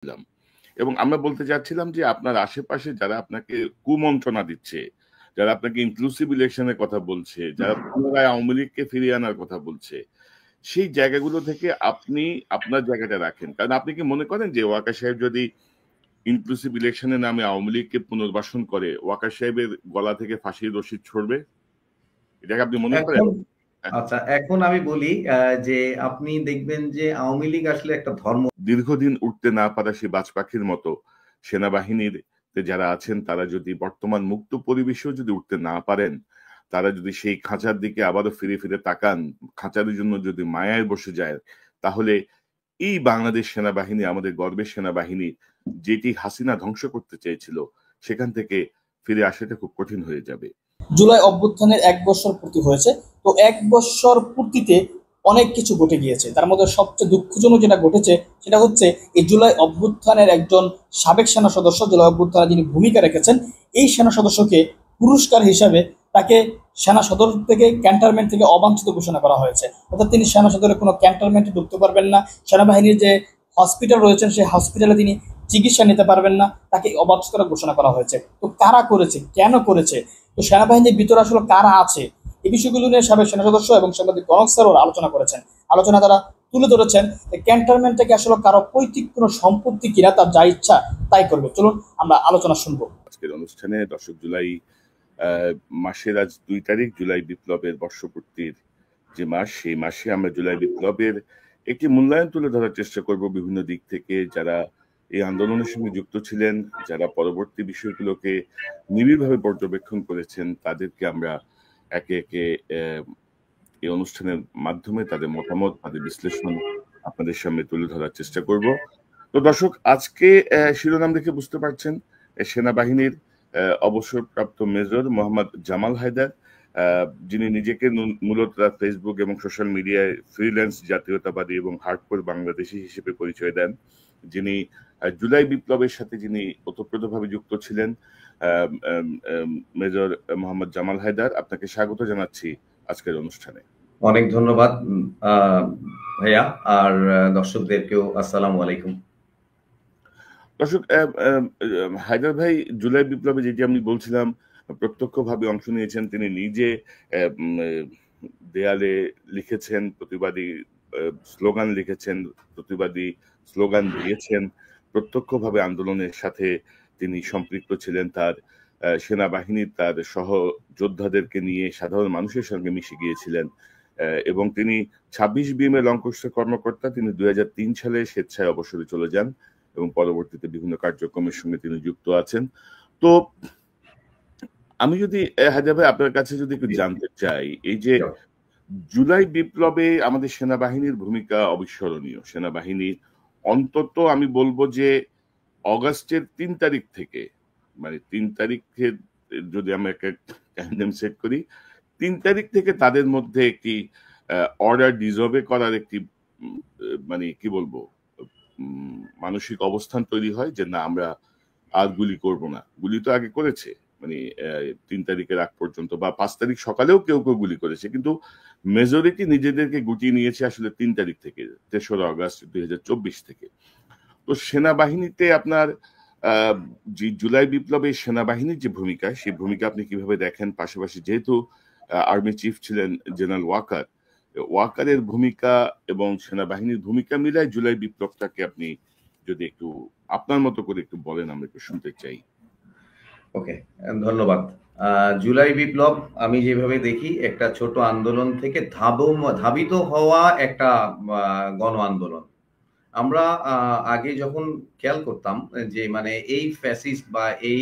ছিলাম। এবং আমরা বলতে চাচ্ছিলাম যে আপনার আশেপাশে যারা আপনাকে কুমন্ত্রণা দিচ্ছে, যারা আপনাকে ইনক্লুসিভ ইলেকশনের কথা বলছে, যারা পুনরায় আওয়ামী লীগকে ফিরিয়ে আনার কথা বলছে, সেই জায়গাগুলো থেকে আপনি আপনার জায়গাটা রাখেন। কারণ আপনি কি মনে করেন যে ওয়াকার সাহেব যদি ইনক্লুসিভ ইলেকশনের নামে আওয়ামী লীগকে পুনর্বাসন করে ওয়াকার সাহেবের গলা থেকে ফাঁসির রশি ছড়বে? এটাকে আপনি মনে করেন? এখন আচ্ছা, এখন আমি বলি যে আপনি দেখবেন যে আওয়ামী লীগ আসলে একটা ধর্ম। দীর্ঘদিন উঠতে না পারা সেই বাজ পাখির মতো সেনাবাহিনীর যারা আছেন তারা যদি বর্তমান মুক্ত পরিবেশেও যদি উঠতে না পারেন, তারা যদি সেই খাঁচার দিকে আবারও ফিরে ফিরে তাকান, খাঁচার জন্য যদি মায়ায় বসে যায়, তাহলে এই বাংলাদেশ সেনাবাহিনী, আমাদের গর্বের সেনাবাহিনী, যেটি হাসিনা ধ্বংস করতে চেয়েছিল, সেখান থেকে ফিরে আসাটা খুব কঠিন হয়ে যাবে। জুলাই অভ্যুত্থানের ১ বছর পূর্তি হয়েছে। তো ১ বছর পূর্তিতে অনেক কিছু ঘটে গিয়েছে। তার মধ্যে সবচেয়ে দুঃখজনক যেটা ঘটেছে সেটা হচ্ছে এই জুলাই অভ্যুত্থানের একজন সাবেক সেনা সদস্য, জুলাই অভ্যুত্থানে যিনি ভূমিকা রেখেছেন, এই সেনা সদস্যকে পুরস্কার হিসাবে তাকে সেনা সদর থেকে, ক্যান্টনমেন্ট থেকে অবাঞ্ছিত ঘোষণা করা হয়েছে। অর্থাৎ তিনি সেনা সদরে কোনো ক্যান্টনমেন্টে ঢুকতে পারবেন না। সেনাবাহিনীর যে হসপিটাল রয়েছেন সেই হসপিটালে তিনি চিকিৎসা নিতে পারবেন না। তাকে অবাঞ্ছিত ঘোষণা করা হয়েছে। তো কারা করেছে, কেন করেছে, তো সেনাবাহিনীর ভিতরে আসলে কারা আছে, এই বিষয়গুলো নিয়ে সাবেক সেনা সদস্য এবং সাংবাদিক কনক স্যারও আলোচনা করেছেন। আলোচনা তারা তুলে ধরেছেন ক্যান্টনমেন্ট থেকে আসলে কারো পৈতৃক কোনো সম্পত্তি কিনা তার যা ইচ্ছা তাই করবে। চলুন আমরা আলোচনা শুনবো। আজকের অনুষ্ঠানে 10 জুলাই মাসের আজ 2 তারিখ, জুলাই বিপ্লবের বর্ষপূর্তির যে মাস, সেই মাসে আমরা জুলাই বিপ্লবের একটি মূল্যায়ন তুলে ধরার চেষ্টা করব বিভিন্ন দিক থেকে। যারা এই আন্দোলনের সঙ্গে যুক্ত ছিলেন, যারা পরবর্তী বিষয়গুলোকে নিবিড়ভাবে পর্যবেক্ষণ করেছেন, তাদেরকে আমরা একে একে এই অনুষ্ঠানের মাধ্যমে তাদের মতামত, তাদের বিশ্লেষণ আপনাদের সামনে তুলে ধরার চেষ্টা করব। তো দর্শক, আজকে শিরোনাম দেখে বুঝতে পারছেন, সেনাবাহিনীর অবসরপ্রাপ্ত মেজর মোহাম্মদ জামাল হায়দার, যিনি নিজেকে মূলত ফেসবুক এবং সোশ্যাল মিডিয়ায় ফ্রিল্যান্স জাতীয়তাবাদী এবং হার্ডকোর বাংলাদেশি হিসেবে পরিচয় দেন, যিনি জুলাই বিপ্লবের সাথে যিনি ওতপ্রোতভাবে যুক্ত ছিলেন, মেজর মোহাম্মদ জামাল হায়দার, আপনাকে স্বাগত জানাচ্ছি আজকের অনুষ্ঠানে। অনেক ধন্যবাদ ভাইয়া, আর দর্শকদেরকেও আসসালামু আলাইকুম। দর্শক, হায়দার ভাই জুলাই বিপ্লবে, যেটি আমি বলছিলাম, প্রত্যক্ষভাবে অংশ নিয়েছেন। তিনি নিজে দেয়ালে লিখেছেন, প্রতিবাদী স্লোগান লিখেছেন, প্রতিবাদী স্লোগান দিয়েছেন, প্রত্যক্ষভাবে আন্দোলনের সাথে তিনি সম্পৃক্ত ছিলেন। তার সেনাবাহিনীর তার সহযোদ্ধাদেরকে নিয়ে সাধারণ মানুষের সঙ্গে মিশে গিয়েছিলেন এবং তিনি 26 বিএমএ লঙ্কোষ্ঠের কর্মকর্তা। তিনি 2003 সালে স্বেচ্ছায় অবসরে চলে যান এবং পরবর্তীতে বিভিন্ন কার্যক্রমের সঙ্গে তিনি যুক্ত আছেন। তো আমি যদি হায়দার ভাই আপনার কাছে যদি একটু জানতে চাই, এই যে জুলাই বিপ্লবে আমাদের সেনাবাহিনীর ভূমিকা অবিস্মরণীয়। সেনাবাহিনী অন্তত আমি বলবো যে অগাস্টের 3 তারিখ থেকে, মানে 3 তারিখে যদি আমরা একটা টাইম সেট করি, 3 তারিখ থেকে তাদের মধ্যে একটি অর্ডার ডিজবে করার একটি মানে কি বলবো মানসিক অবস্থান তৈরি হয় যে না, আমরা আর গুলি করব না। গুলি তো আগে করেছে, মানে 3 তারিখের আগ পর্যন্ত বা 5 তারিখ সকালেও কেউ কেউ গুলি করেছে, কিন্তু মেজরিটি নিজেদেরকে গুটিয়ে নিয়েছে আসলে 3 তারিখ থেকে, 3রা আগস্ট 2024 থেকে। তো সেনাবাহিনীতে আপনার যে জুলাই বিপ্লবে সেনাবাহিনীর যে ভূমিকা, সেই ভূমিকা আপনি কিভাবে দেখেন? পাশাপাশি যেহেতু আর্মি চিফ ছিলেন জেনারেল ওয়াকার, ওয়াকারের ভূমিকা এবং সেনাবাহিনীর ভূমিকা মিলায় জুলাই বিপ্লবটাকে আপনি যদি একটু আপনার মতো করে একটু বলেন, আমরা একটু শুনতে চাই। ওকে, ধন্যবাদ। জুলাই বিপ্লব আমি যেভাবে দেখি, একটা ছোট আন্দোলন থেকে ধাবিত হওয়া একটা গণ আন্দোলন। আমরা আগে যখন খেয়াল করতাম যে মানে এই ফ্যাসিস্ট বা এই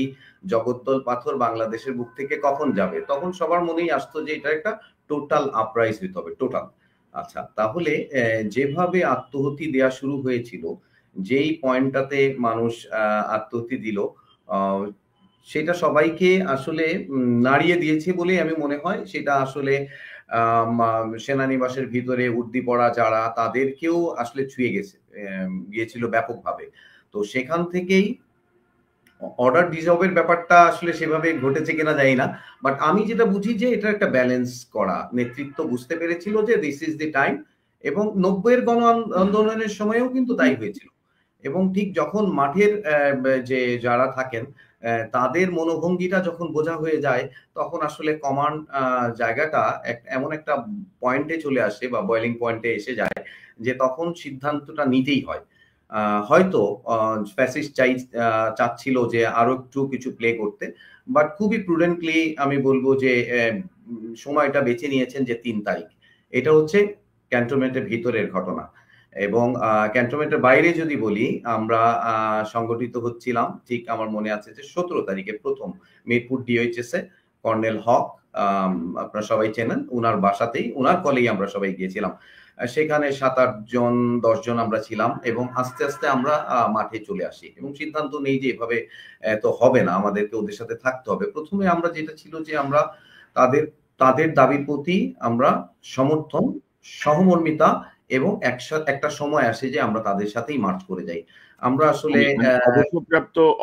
জগদ্দল পাথর বাংলাদেশের বুক থেকে কখন যাবে, তখন সবার মনেই আসতো যে এটা একটা টোটাল আপরাইজ হতে হবে, টোটাল। আচ্ছা, তাহলে যেভাবে আত্মহতি দেয়া শুরু হয়েছিল, যেই পয়েন্টটাতে মানুষ আত্মহতি দিল, সেটা সবাইকে আসলে নাড়িয়ে দিয়েছে বলে আমি মনে হয়। সেটা আসলে সেনানিবাসের ভিতরে উর্দি পড়া যারা, তাদেরকেও আসলে ছুঁয়ে গিয়েছিল ব্যাপকভাবে। তো সেখান থেকেই অর্ডার ডিজবের ব্যাপারটা আসলে সেভাবে ঘটেছে কিনা জানি না, বাট আমি যেটা বুঝি যে এটা একটা ব্যালেন্স করা। নেতৃত্ব বুঝতে পেরেছিল যে দিস ইজ দি টাইম, এবং 90-এর গণ আন্দোলনের সময়ও কিন্তু তাই হয়েছিল। এবং ঠিক যখন মাঠের যে যারা থাকেন তাদের মনোভঙ্গিটা যখন বোঝা হয়ে যায়, তখন আসলে কমান্ড জায়গাটা এমন একটা পয়েন্টে চলে আসে বা বয়েলিং পয়েন্টে এসে যায় যে তখন সিদ্ধান্তটা নিতেই হয়। হয়তো ফ্যাসিস্ট চাচ্ছিল যে আরো একটু কিছু প্লে করতে, বাট খুবই প্রুডেন্টলি আমি বলবো যে সময়টা বেছে নিয়েছেন যে 3 তারিখ। এটা হচ্ছে ক্যান্টনমেন্টের ভিতরের ঘটনা। এবং ক্যান্টনমেন্টের বাইরে যদি বলি, আমরা সংগঠিত হচ্ছিলাম, ঠিক আমার মনে আছে যে 17 তারিখে প্রথম মিরপুর ডিওএইচএস এ কর্নেল হক, আপনারা সবাই চেনেন, উনার বাসাতেই, উনার কলেই আমরা সবাই গিয়েছিলাম। সেখানে 7-8 জন 10 জন আমরা ছিলাম এবং আস্তে আস্তে আমরা মাঠে চলে আসি এবং সিদ্ধান্ত নেই যে এভাবে তো হবে না, আমাদেরকে ওদের সাথে থাকতে হবে। প্রথমে আমরা যেটা ছিল যে আমরা তাদের দাবির প্রতি আমরা সমর্থন, সহমর্মিতা এবং একটা সময় আসে যে আমরা তাদের সাথেই মার্চ করে যাই। আমরা আসলে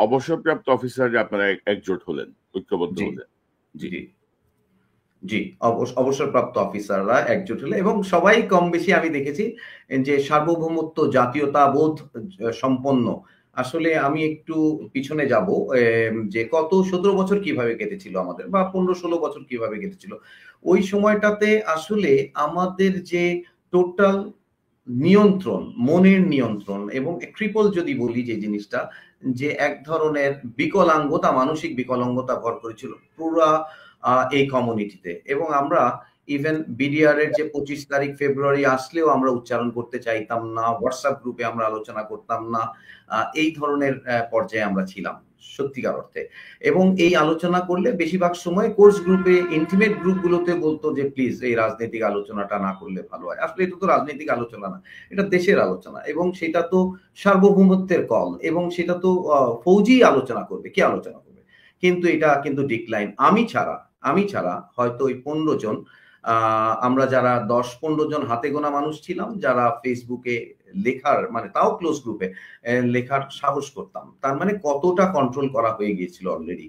অবসরপ্রাপ্ত অফিসাররা আপনারা একজোট হলেন, ঐক্যবদ্ধ হলেন। জি জি, অবসরপ্রাপ্ত অফিসাররা একজোট হলে এবং সবাই কম বেশি আমি দেখেছি যে সার্বভৌমত্ব, জাতীয়তাবোধ সম্পন্ন। আসলে আমি একটু পিছনে যাব যে কত 17 বছর কিভাবে কেটেছিল আমাদের, বা 15-16 বছর কিভাবে কেটেছিল। ওই সময়টাতে আসলে আমাদের যে টোটাল নিয়ন্ত্রণ, মনের নিয়ন্ত্রণ এবং ট্রিপল যদি বলি যে জিনিসটা, যে এক ধরনের বিকলাঙ্গতা, মানসিক বিকলাঙ্গতা ভর করেছিল পুরা এই কমিউনিটিতে। এবং আমরা ইভেন বিডিআর এর যে 25 তারিখ ফেব্রুয়ারি আসলেও আমরা উচ্চারণ করতে চাইতাম না, হোয়াটসঅ্যাপ গ্রুপে আমরা আলোচনা করতাম না, এই ধরনের পর্যায়ে আমরা ছিলাম সত্যিকার অর্থে। এবং এই আলোচনা করলে বেশিরভাগ সময় কোর্স গ্রুপে, ইন্টিমেট গ্রুপগুলোতে বলতো যে প্লিজ এই রাজনৈতিক আলোচনাটা না করলে ভালো হয়। আসলে এটা তো রাজনৈতিক আলোচনা না, এটা দেশের আলোচনা এবং সেটা তো সার্বভৌমত্বের কল এবং সেটা তো ফৌজি আলোচনা করবে, কি আলোচনা করবে। কিন্তু এটা কিন্তু ডিক্লাইন। আমি ছাড়া হয়তো ওই 15 জন, আমরা যারা 10-15 জন হাতে গোনা মানুষ ছিলাম যারা ফেসবুকে লেখার, মানে তাও ক্লোজ গ্রুপে লেখার সাহস করতাম। তার মানে কতটা কন্ট্রোল করা হয়ে গিয়েছিল অলরেডি।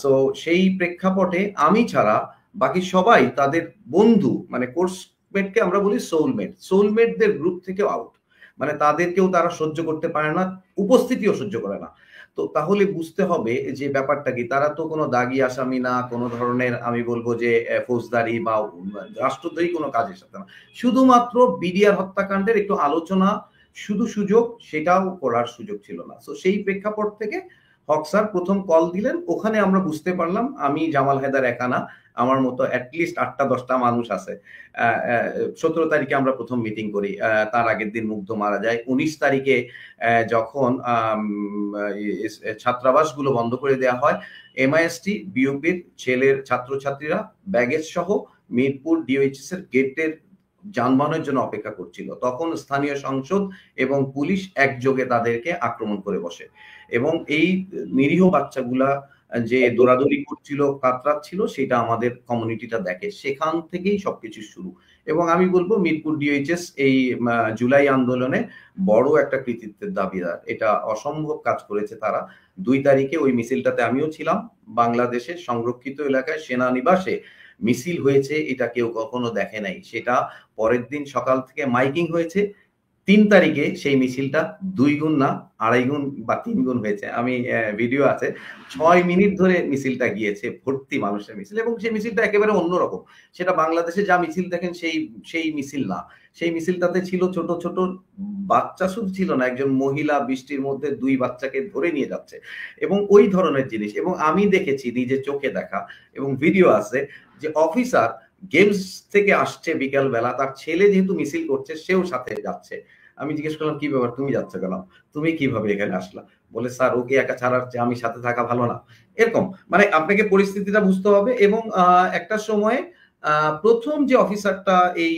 সো সেই প্রেক্ষাপটে আমি ছাড়া বাকি সবাই তাদের বন্ধু, মানে কোর্সমেটকে আমরা বলি সোলমেটদের গ্রুপ থেকে আউট, মানে তাদেরকেও তারা সহ্য করতে পারে না, উপস্থিতিও সহ্য করে না। তো তাহলে বুঝতে হবে যে ব্যাপারটা কি, তারা তো কোনো দাগি আসামি না, কোনো ধরনের আমি বলবো যে ফৌজদারি বা রাষ্ট্রদ্রোহী কোনো কাজের সাথে না, শুধুমাত্র বিডিআর হত্যাকাণ্ডের একটু আলোচনা, শুধু সুযোগ, সেটাও করার সুযোগ ছিল না। তো সেই প্রেক্ষাপট থেকে হক স্যার প্রথম কল দিলেন, ওখানে আমরা বুঝতে পারলাম আমি জামাল হায়দার একা না, আমার মতো অ্যাটলিস্ট 8টা-10টা মানুষ আছে। 17 তারিখে আমরা প্রথম মিটিং করি, তার আগের দিন মুগ্ধ মারা যায়। 19 তারিখে যখন ছাত্রাবাসগুলো বন্ধ করে দেওয়া হয়, এমআইএসটি বিওপির ছেলের ছাত্রছাত্রীরা ব্যাগেজ সহ মিরপুর ডিওএইচএস এর গেটের যানবাহনের জন্য অপেক্ষা করছিল। তখন স্থানীয় সংসদ এবং পুলিশ একযোগে তাদেরকে আক্রমণ করে বসে এবং এই নিরীহ বাচ্চাগুলা যে দৌড়াদৌড়ি করছিল, কাতরাচ্ছিল, সেটা আমাদের কমিউনিটিটা দেখে। সেখান থেকেই সবকিছু শুরু। এবং আমি বলবো মিরপুর ডিওএইচএস এই জুলাই আন্দোলনে বড় একটা কৃতিত্বের দাবিদার। এটা অসম্ভব কাজ করেছে তারা। 2 তারিখে ওই মিছিলটাতে আমিও ছিলাম। বাংলাদেশের সংরক্ষিত এলাকায় সেনানিবাসে মিছিল হয়েছে, এটা কেউ কখনো দেখে নাই। সেটা পরের দিন সকাল থেকে মাইকিং হয়েছে। 3 তারিখে সেই মিছিলটা 2 গুণ না 2.5 গুণ বা 3 গুণ হয়েছে। আমি ভিডিও আছে, 6 মিনিট ধরে মিছিলটা গিয়েছে, ভর্তি মানুষের মিছিল। এবং সেই মিছিলটা একেবারে অন্যরকম। সেটা বাংলাদেশে যা মিছিল দেখেন সেই মিছিল না। সেই মিছিলটাতে ছিল ছোট ছোট বাচ্চা, শুধু ছিল না, একজন মহিলা বৃষ্টির মধ্যে 2 বাচ্চাকে ধরে নিয়ে যাচ্ছে এবং ওই ধরনের জিনিস। এবং আমি দেখেছি, নিজের চোখে দেখা এবং ভিডিও আছে, যে অফিসার গেমস থেকে আসছে বিকাল বেলা, তার ছেলে যেহেতু মিছিল করছে সেও সাথে যাচ্ছে। আমি জিজ্ঞেস করলাম কি ব্যাপার, তুমি যাচ্ছ কেন, তুমি কিভাবে এখানে আসলা? বলে স্যার ওকে একা ছাড়ার চেয়ে আমি সাথে থাকা ভালো না। এরকম, মানে আপনাকে পরিস্থিতিটা বুঝতে হবে। এবং একটা সময়ে প্রথম যে অফিসারটা এই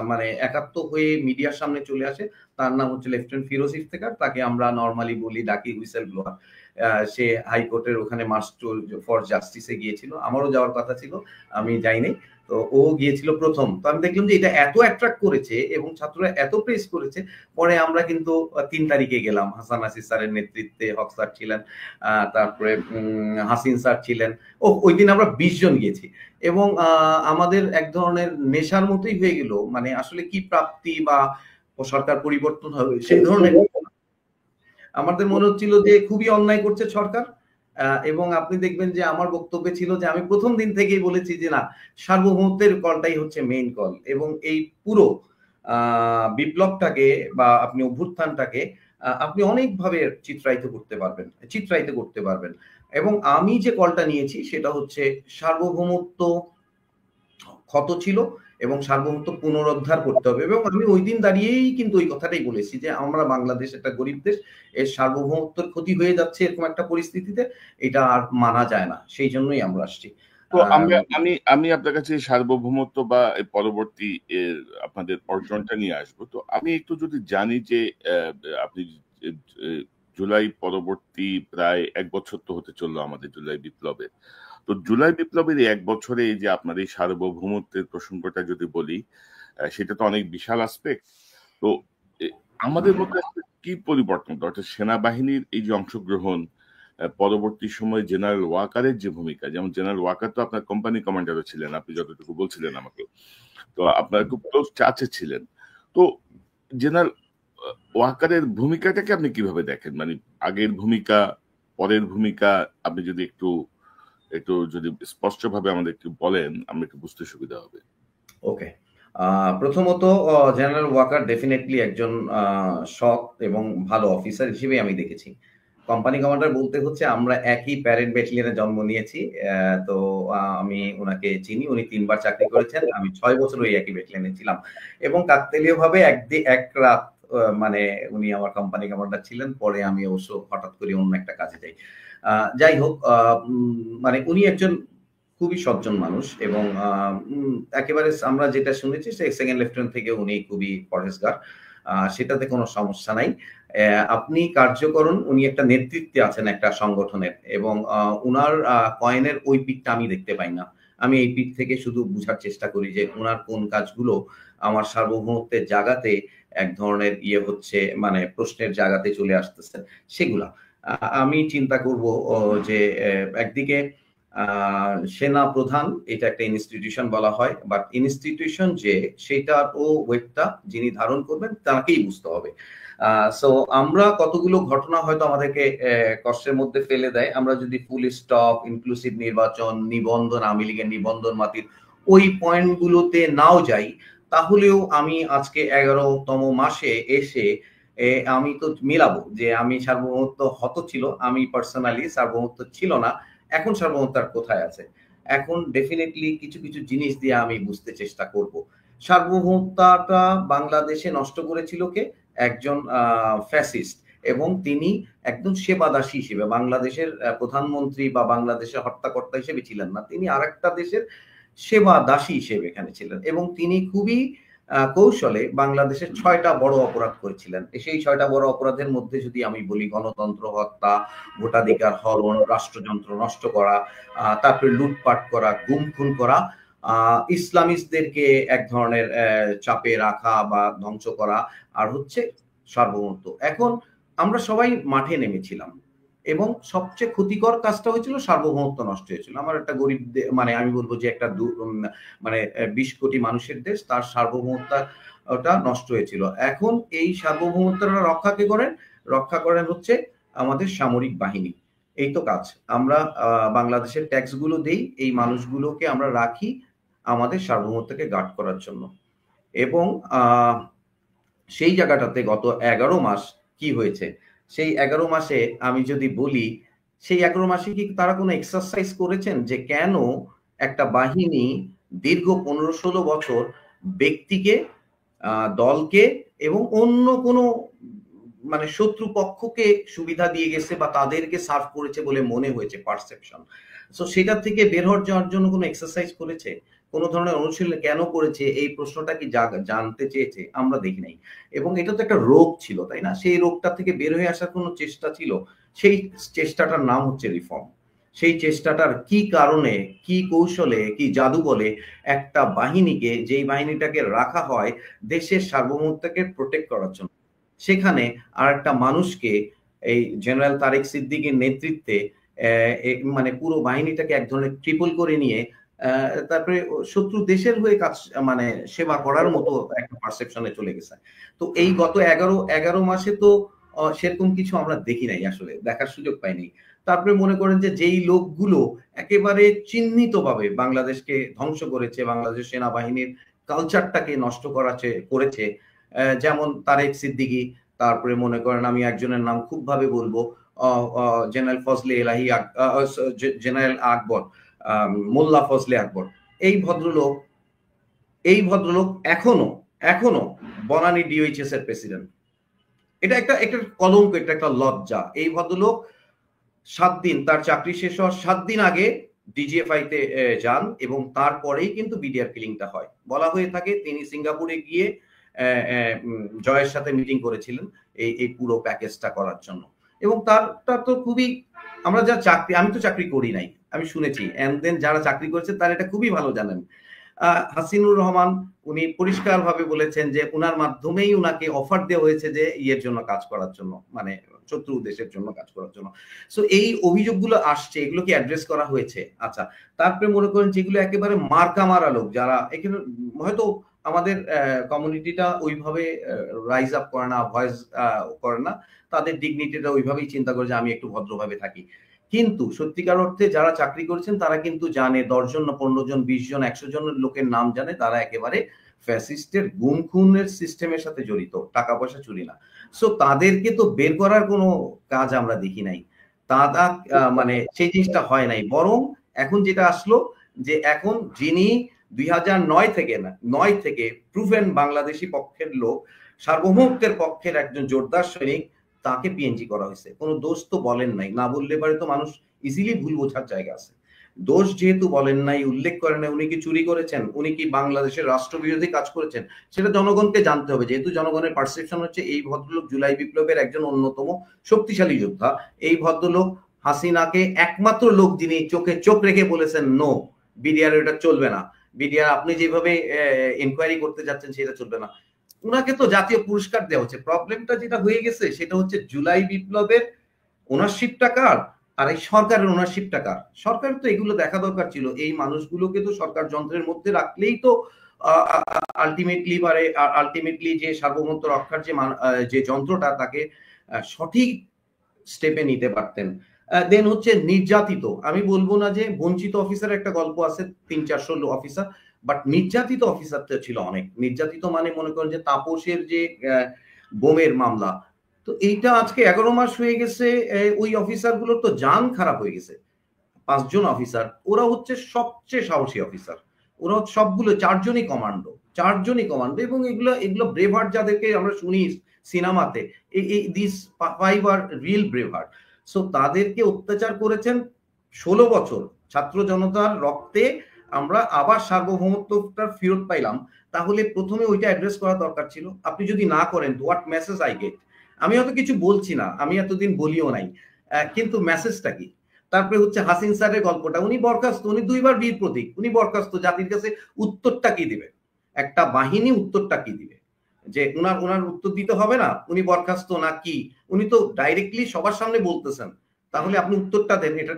মানে একাত্ম হয়ে মিডিয়ার সামনে চলে আসে, তার নাম হচ্ছে লেফটেন্যান্ট ফিরোজ ইফতেখার। তাকে আমরা নর্মালি বলি, ডাকি হুইসেল ব্লোয়ার। সে হাইকোর্টের ওখানে মার্চ ফর জাস্টিসে গিয়েছিল, আমারও যাওয়ার কথা ছিল, আমি যাইনি। তো ও গিয়েছিল প্রথম। তো আমি দেখলাম যে এটা এত অ্যাট্রাক্ট করেছে এবং ছাত্ররা এত প্রেস করেছে। পরে আমরা কিন্তু 3 তারিখে গেলাম, হাসান নাসির স্যারের নেতৃত্বে, হক স্যার ছিলেন, তারপরে হাসিন স্যার ছিলেন। ওই দিন আমরা 20 জন গিয়েছি এবং আমাদের এক ধরনের নেশার মতোই হয়ে গেল। মানে আসলে কি প্রাপ্তি বা সরকার পরিবর্তন হবে সেই ধরনের আমাদের মনে হচ্ছিল যে খুবই অন্যায় করছে সরকার। এবং আপনি দেখবেন যে আমার বক্তব্য ছিল যে আমি প্রথম দিন থেকেই বলেছি যে না, সার্বভৌমত্বের কলটাই হচ্ছে মেইন কল, এবং এই পুরো বিপ্লবটাকে বা আপনি অভ্যুত্থানটাকে আপনি অনেকভাবে চিত্রায়িত করতে পারবেন। এবং আমি যে কলটা নিয়েছি সেটা হচ্ছে সার্বভৌমত্ব ক্ষত ছিল এবং সার্বভৌমত্ব পুনরুদ্ধার করতে হবে। এবং আমি ওই দিন দাঁড়িয়েই কিন্তু ওই কথাটাই বলেছি যে আমরা বাংলাদেশ একটা গরিব দেশ, এর সার্বভৌমত্বের ক্ষতি হয়ে যাচ্ছে এরকম একটা পরিস্থিতিতে, এটা আর মানা যায় না, সেই জন্যই আমরা আসছি। তো আমি আপনার কাছে সার্বভৌমত্ব বা পরবর্তী আপনাদের অর্জনটা নিয়ে আসবো। তো আমি একটু যদি জানি যে আপনি জুলাই পরবর্তী প্রায় 1 বছর তো হতে চললো আমাদের জুলাই বিপ্লবের। তো জুলাই বিপ্লবের 1 বছরে এই যে আপনার এই সার্বভৌমত্বের প্রসঙ্গটা যদি বলি, সেটা তো অনেক বিশাল আসপেক্ট। তো আমাদের মধ্যে কি পরিবর্তন, অর্থাৎ সেনাবাহিনীর এই যে অংশগ্রহণ, পরবর্তী সময় জেনারেল ওয়াকারের যে ভূমিকা, যেমন জেনারেল ওয়াকার তো আপনার কোম্পানি কমান্ডারও ছিলেন, আপনি যতটুকু বলছিলেন আমাকে, তো আপনার খুব ক্লোজ চাচে ছিলেন। তো জেনারেল ওয়াকারের ভূমিকাটাকে আপনি কিভাবে দেখেন, মানে আগের ভূমিকা, পরের ভূমিকা, আপনি যদি একটু যদি স্পষ্টভাবে আমাদের একটু বলেন, আমরা একটু বুঝতে সুবিধা হবে। ওকে, প্রথমত জেনারেল ওয়াকার ডেফিনেটলি একজন সৎ এবং ভালো অফিসার হিসেবে আমি দেখেছি। কোম্পানি কমান্ডার বলতে হচ্ছে আমরা একই প্যারেড ব্যাটালিয়নে জন্ম নিয়েছি, তো আমি ওনাকে চিনি। উনি 3 বার চাকরি করেছেন, আমি 6 বছর ওই একই ব্যাটালিয়নে ছিলাম, এবং কাকতালীয় ভাবে এক রাত মানে উনি আমার কোম্পানি কমান্ডার ছিলেন। পরে আমি অবশ্য হঠাৎ করে অন্য একটা কাজে যাই। যাই হোক, মানে উনি একজন খুবই সজ্জন মানুষ, এবং একেবারে আমরা যেটা শুনেছি সেকেন্ড লেফটেন্যান্ট থেকে উনি খুবই পরহেজগার, সেটাতে কোনো সমস্যা নাই। আপনি কার্যকরণ, উনি একটা নেতৃত্বে আছেন একটা সংগঠনের, এবং উনার কয়েনের ওই পিঠটা আমি দেখতে পাই না। আমি এই পিঠ থেকে শুধু বুঝার চেষ্টা করি যে উনার কোন কাজগুলো আমার সার্বভৌমত্বের জায়গাতে এক ধরনের হচ্ছে, মানে প্রশ্নের জায়গাতে চলে আসতেছে, সেগুলা আমি চিন্তা করব। যে একদিকে সেনা প্রধান, এটা একটা ইনস্টিটিউশন বলা হয়, বাট ইনস্টিটিউশন যে সেটার ওয়েটটা যিনি ধারণ করবেন তাকেই বুঝতে হবে। সো আমরা কতগুলো ঘটনা হয়তো আমাদেরকে কষ্টের মধ্যে ফেলে দেয়। আমরা যদি ফুল স্টপ, ইনক্লুসিভ নির্বাচন, নিবন্ধন, আওয়ামী লীগের নিবন্ধন মাতির ওই পয়েন্টগুলোতে নাও যাই, তাহলেও আমি আজকে 11তম মাসে এসে আমি তো মিলাবো যে আমি সার্বভৌমত্ব হত ছিল, আমি পার্সোনালি সার্বভৌমত্ব ছিল না, এখন সার্বভৌমত্ব কোথায় আছে। এখন ডেফিনেটলি কিছু কিছু জিনিস দিয়ে আমি বুঝতে চেষ্টা করব। সার্বভৌমত্বটা বাংলাদেশে নষ্ট করেছিল কে? একজন ফ্যাসিস্ট, এবং তিনি একদম সেবাদাসী হিসেবে বাংলাদেশের প্রধানমন্ত্রী বা বাংলাদেশের হত্যাকর্তা হিসেবে ছিলেন না, তিনি আরেকটা দেশের সেবাদাসী হিসেবে এখানে ছিলেন, এবং তিনি খুবই কৌশলে বাংলাদেশের 6টা বড় অপরাধ করেছিলেন। সেই 6টা বড় অপরাধের মধ্যে যদি আমি বলি, গণতন্ত্র হত্যা, ভোটাধিকার হরণ, রাষ্ট্রযন্ত্র নষ্ট করা, তারপরে লুটপাট করা, গুম খুন করা, ইসলামিস্টদেরকে এক ধরনের চাপে রাখা বা ধ্বংস করা, আর হচ্ছে সার্বভৌমত্ব। এখন আমরা সবাই মাঠে নেমেছিলাম, এবং সবচেয়ে ক্ষতিকর কাজটা হয়েছিল সার্বভৌমত্ব নষ্ট হয়েছিল। আমার একটা গরিব, মানে আমি বলবো যে একটা মানে 20 কোটি মানুষের দেশ, তার সার্বভৌমত্বটা নষ্ট হয়েছিল। এখন এই সার্বভৌমত্বটা রক্ষা করেন হচ্ছে আমাদের সামরিক বাহিনী। এই তো কাজ। আমরা বাংলাদেশের ট্যাক্স গুলো দেই, এই মানুষগুলোকে আমরা রাখি আমাদের সার্বভৌমত্বকে গার্ড করার জন্য। এবং সেই জায়গাটাতে গত 11 মাস কি হয়েছে, সেই 11 মাসে আমি যদি বলি, সেই 11 মাসে কি তারা কোনো এক্সারসাইজ করেছেন যে কেন একটা বাহিনী দীর্ঘ 15-16 বছর ব্যক্তিকে, দলকে এবং অন্য কোনো মানে শত্রু পক্ষকে সুবিধা দিয়ে গেছে বা তাদেরকে সার্ভ করেছে বলে মনে হয়েছে পারসেপশন। সো সেটা থেকে বের হওয়ার জন্য কোনো এক্সারসাইজ করেছে, কোন ধরনের অনুশীলন কেন করেছে, এই প্রশ্নটা কি জানতে চেয়েছে? আমরা দেখি নাই। এবং এটা তো একটা রোগ ছিল, তাই না? সেই রোগটা থেকে বের হয়ে আসার কোনো চেষ্টা ছিল, সেই চেষ্টাটার নাম হচ্ছে রিফর্ম। সেই চেষ্টাটার কি কারণে, কি কৌশলে, কি জাদু বলে একটা বাহিনীকে, যেই বাহিনীটাকে রাখা হয় দেশের সার্বভৌমত্বকে প্রোটেক্ট করার জন্য, সেখানে আর একটা মানুষকে, এই জেনারেল তারেক সিদ্দিকীর নেতৃত্বে মানে পুরো বাহিনীটাকে এক ধরনের ট্রিপল করে নিয়ে তারপরে শত্রু দেশের হয়ে কাজ, মানে সেবা করার মতো একটা পারসেপশনে চলে গেছে। তো এই গত 11 মাসে তো সেরকম কিছু আমরা দেখি নাই, আসলে দেখার সুযোগ পাইনি। তারপরে মনে করেন যে যেই লোকগুলো একেবারে চিহ্নিতভাবে বাংলাদেশকে ধ্বংস করেছে, বাংলাদেশ সেনাবাহিনীর কালচারটাকে নষ্ট করেছে, যেমন তারেক সিদ্দিকী, তারপরে মনে করেন আমি একজনের নাম খুব ভাবে বলবো, জেনারেল ফজলে এলাহি, জেনারেল আকবর, মোল্লা ফজলে আকবর। এই ভদ্রলোক এখনো বনানী ডিওএইচএস এর প্রেসিডেন্ট। এটা একটা কলঙ্ক, এটা একটা লজ্জা। এই ভদ্রলোক 7 দিন, তার চাকরি শেষ হওয়ার 7 দিন আগে ডিজিএফআই তে যান এবং তারপরেই কিন্তু বিডিআর কিলিংটা হয়। বলা হয়ে থাকে তিনি সিঙ্গাপুরে গিয়ে জয়ের সাথে মিটিং করেছিলেন এই পুরো প্যাকেজটা করার জন্য। এবং তারটা তো খুবই, আমরা যা চাকরি, আমি তো চাকরি করি নাই, আমি শুনেছি, এন্ড দেন যারা চাকরি করেছে তারা এটা খুবই ভালো জানেন। হাসিনুর রহমান উনি পরিষ্কার ভাবে বলেছেন যে উনার মাধ্যমেই উনাকে অফার দেওয়া হয়েছে যে ইয়ের জন্য কাজ করার জন্য, মানে শত্রু দেশের জন্য কাজ করার জন্য। সো এই অভিযোগগুলো আসছে, এগুলো কি অ্যাড্রেস করা হয়েছে? আচ্ছা, তারপরে মনে করেন যেগুলো একেবারে মার্কা মারা লোক, যারা এখানে হয়তো আমাদের কমিউনিটিটা ওইভাবে রাইজ আপ করে না, ভয়েস করে না, তাদের ডিগনিটিটা ওইভাবেই চিন্তা করে যে আমি একটু ভদ্রভাবে থাকি। কিন্তু সত্যিকার অর্থে যারা চাকরি করেছেন তারা কিন্তু জানে, 10 জন, 15 জন, 20 জন, 100 জন লোকের নাম জানে, তারা একেবারে ফ্যাসিস্টের গুম খুনের সিস্টেমের সাথে জড়িত, টাকা পয়সা চুরি না। সো তাদেরকে তো বের করার কোনো কাজ আমরা দেখি নাই, তারা মানে সেই জিনিসটা হয় নাই। বরং এখন যেটা আসলো যে এখন যিনি 2009 থেকে প্রুভেন বাংলাদেশি পক্ষের লোক, সার্বভৌমত্বের পক্ষের একজন জোরদার সৈনিক, তাকে পিএনজি করা হয়েছে। কোনো দোষ তো বলেন নাই, না বললে পারে তো মানুষ ইজিলি ভুল বোঝার জায়গা আছে। দোষ যেহেতু বলেন নাই, উল্লেখ করেন নাই, উনি কি চুরি করেছেন, উনি কি বাংলাদেশের রাষ্ট্রবিরোধী কাজ করেছেন, সেটা জনগণকে জানতে হবে। যেহেতু জনগণের পারসেপশন হচ্ছে এই ভদ্রলোক জুলাই বিপ্লবের একজন অন্যতম শক্তিশালী যোদ্ধা, এই ভদ্রলোক হাসিনাকে একমাত্র লোক যিনি চোখে চোখ রেখে বলেছেন নো, বিডিআর এটা চলবে না, বিডিআর আপনি যেভাবে ইনকোয়ারি করতে যাচ্ছেন সেটা চলবে না, উনাকে তো জাতীয় পুরস্কার দেওয়া হচ্ছে। প্রবলেমটা যেটা হয়ে গেছে সেটা হচ্ছে জুলাই বিপ্লবের ওনারশিপটা কার, আর এই সরকারের ওনারশিপটা কার। সরকার তো এগুলো দেখা দরকার ছিল, এই মানুষগুলোকে তো সরকার যন্ত্রের মধ্যে রাখলেই তো আলটিমেটলি যে সার্বভৌমত্ব রক্ষার যে যন্ত্রটা, তাকে সঠিক স্টেপে নিতে পারতেন। দেন হচ্ছে নির্যাতিত, আমি বলবো না যে বঞ্চিত অফিসার, একটা গল্প আছে 300-400 অফিসার, বাট নির্যাতিত অফিসার তো ছিল অনেক। নির্যাতিত মানে মনে করেন যে তাপসের যে বোমের মামলা, তো এইটা আজকে 11 মাস হয়ে গেছে, ওই অফিসার গুলোর তো জান খারাপ হয়ে গেছে। 5 জন অফিসার, ওরা হচ্ছে সবচেয়ে সাহসী অফিসার, ওরা সবগুলো 4 জনই কমান্ডো এবং এগুলো ব্রেভার্ট যাদেরকে আমরা শুনি সিনেমাতে, দিস 5 আর রিয়েল ব্রেভার্ট। সো তাদেরকে অত্যাচার করেছেন 16 বছর, ছাত্র জনতার রক্তে আমরা আবার সার্বভৌমত্বটা ফেরত পাইলাম। তাহলে প্রথমে ওইটা অ্যাড্রেস করা দরকার ছিল। আপনি যদি না করেন, হোয়াট মেসেজ আই গেট? আমি হয়তো কিছু বলছি না, আমি এতদিন বলিও নাই, কিন্তু মেসেজটা কি? তারপরে হচ্ছে হাসিন স্যারের গল্পটা, উনি বরখাস্ত, উনি 2 বার বীর প্রতীক, উনি বরখাস্ত, জাতির কাছে উত্তরটা কি দিবে? একটা বাহিনী উত্তরটা কি দিবে? যে উনার উত্তর দিতে হবে না, উনি বরখাস্ত না কি, উনি তো ডাইরেক্টলি সবার সামনে বলতেছেন। তাহলে আপনি উত্তরটা দেন, এটা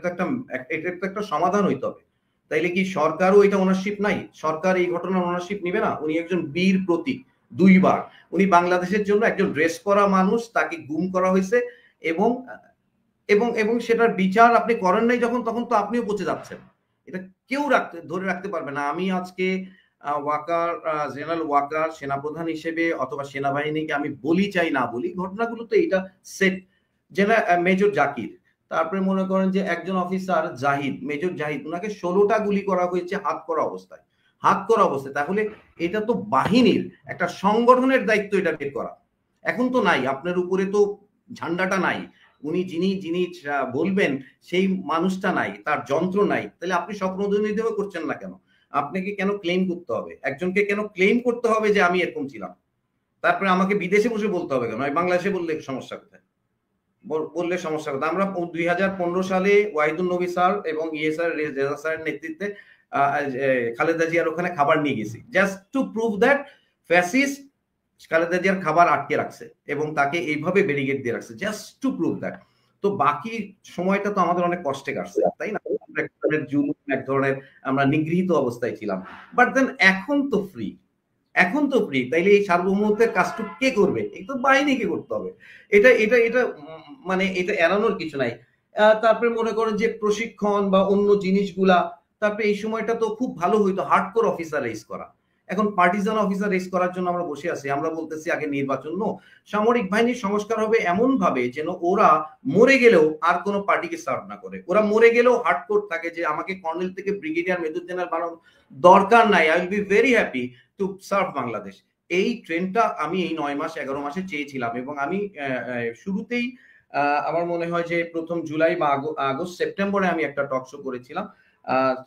তো একটা সমাধান হইতে হবে। তাইলে কি সরকারও এটা ওনারশিপ নাই? সরকার এই ঘটনার ওনারশিপ নিবে না? উনি একজন বীর প্রতীক 2 বার, উনি বাংলাদেশের জন্য একজন ড্রেস করা মানুষ, তাকে গুম করা হয়েছে এবং এবং এবং সেটার বিচার আপনি করেন নাই যখন, তখন তো আপনিও পচে যাচ্ছেন। এটা কেউ ধরে রাখতে পারবে না। আমি আজকে জেনারেল ওয়াকার সেনাপ্রধান হিসেবে অথবা সেনাবাহিনীকে আমি বলি চাই না বলি, ঘটনাগুলো তো এটা সেট। মেজর জাকির, তারপরে মনে করেন যে একজন অফিসার জাহিদ, মেজর জাহিদ, ওনাকে 16টা গুলি করা হয়েছে হাত করা অবস্থায়। তাহলে এটা তো বাহিনীর একটা সংগঠনের দায়িত্ব এটা বের করা। এখন তো নাই, আপনার উপরে তো ঝান্ডাটা নাই, উনি যিনি বলবেন সেই মানুষটা নাই, তার যন্ত্র নাই, তাহলে আপনি স্বপ্নদৈনিক করছেন না কেন? আপনাকে কেন ক্লেম করতে হবে? একজনকে কেন ক্লেম করতে হবে যে আমি এরকম ছিলাম? তারপরে আমাকে বিদেশে বসে বলতে হবে কেন? বাংলাদেশে বললে সমস্যা কোথায়? আমরা 2015 সালে ওয়াহিদুল নবী স্যার এবং ইএসআর রেজা স্যারের নেতৃত্বে খালেদা জিয়ার ওখানে খাবার নিয়ে গেছি, just to prove that fascist Khaleda জিয়ার খাবার আটকে রাখছে এবং তাকে এইভাবে ব্যারিকেড দিয়ে রাখছে, জাস্ট টু প্রুভ দ্যাট। তো বাকি সময়টা তো আমাদের অনেক কষ্টে কাটছে, তাই না? এক ধরনের আমরা নিগৃহীত অবস্থায় ছিলাম, বাট দেন এখন তো ফ্রি। এখন তো ফ্রি, তাইলে এই সার্বভৌমত্বের কাজটুকু কে করবে? এই তো বাহিনীকে করতে হবে। এটা এটা এটা মানে এটা এড়ানোর কিছু নাই। তারপরে মনে করেন যে প্রশিক্ষণ বা অন্য জিনিসগুলা, তারপরে এই সময়টা তো খুব ভালো হইতো হার্ডকোর অফিসার রেস করা। এখন পার্টিজান অফিসার রেস করার জন্য আমরা বসে আছি, আমরা বলতেছি আগে নির্বাচন। নো, সামরিক বাহিনীর সংস্কার হবে এমন ভাবে যেন ওরা মরে গেলেও আর কোনো পার্টিকে সার্ভ না করে। ওরা মরে গেলেও হার্ডকোর থাকে যে আমাকে কর্নেল থেকে ব্রিগেডিয়ার মেজর জেনারেল বানানো দরকার নাই, I will be very happy to serve Bangladesh. এই ট্রেনটা আমি এই 9 মাস 11 মাসে চেয়েছিলাম, এবং আমি শুরুতেই আমার মনে হয় যে প্রথম জুলাই বা আগস্ট সেপ্টেম্বরে আমি একটা টক শো করেছিলাম।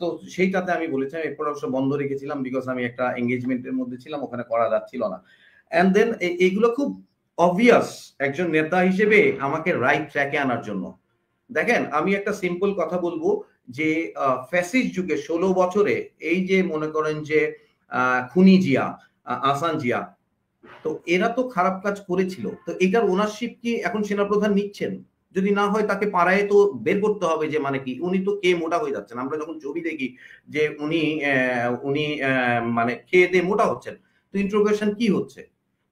তো সেইটাতে আমি বলেছিলাম, এরপর অবশ্য বন্ধ রেখেছিলাম বিকজ আমি একটা এঙ্গেজমেন্টের মধ্যে ছিলাম, ওখানে করা যাচ্ছিল না। এন্ড দেন এইগুলো খুব অবভিয়াস একজন নেতা হিসেবে আমাকে রাইট ট্র্যাকে আনার জন্য। দেখেন, আমি একটা সিম্পল কথা বলবো যে ফ্যাসিস্ট যুগে 16 বছরে এই যে মনে করেন যে খুনি জিয়া, আহসান জিয়া, তো এরা তো খারাপ কাজ করেছিল, তো এটার ওনারশিপ কি এখন সেনাপ্রধান নিচ্ছেন? যদি না হয় তাকে পাড়ায় তো বের করতে হবে যে মানে কি উনি তো কে মোটা হয়ে যাচ্ছেন। আমরা যখন ছবি দেখি যে উনি উনি মানে খেয়ে দিয়ে মোটা হচ্ছেন, তো ইন্ট্রোগেশন কি হচ্ছে?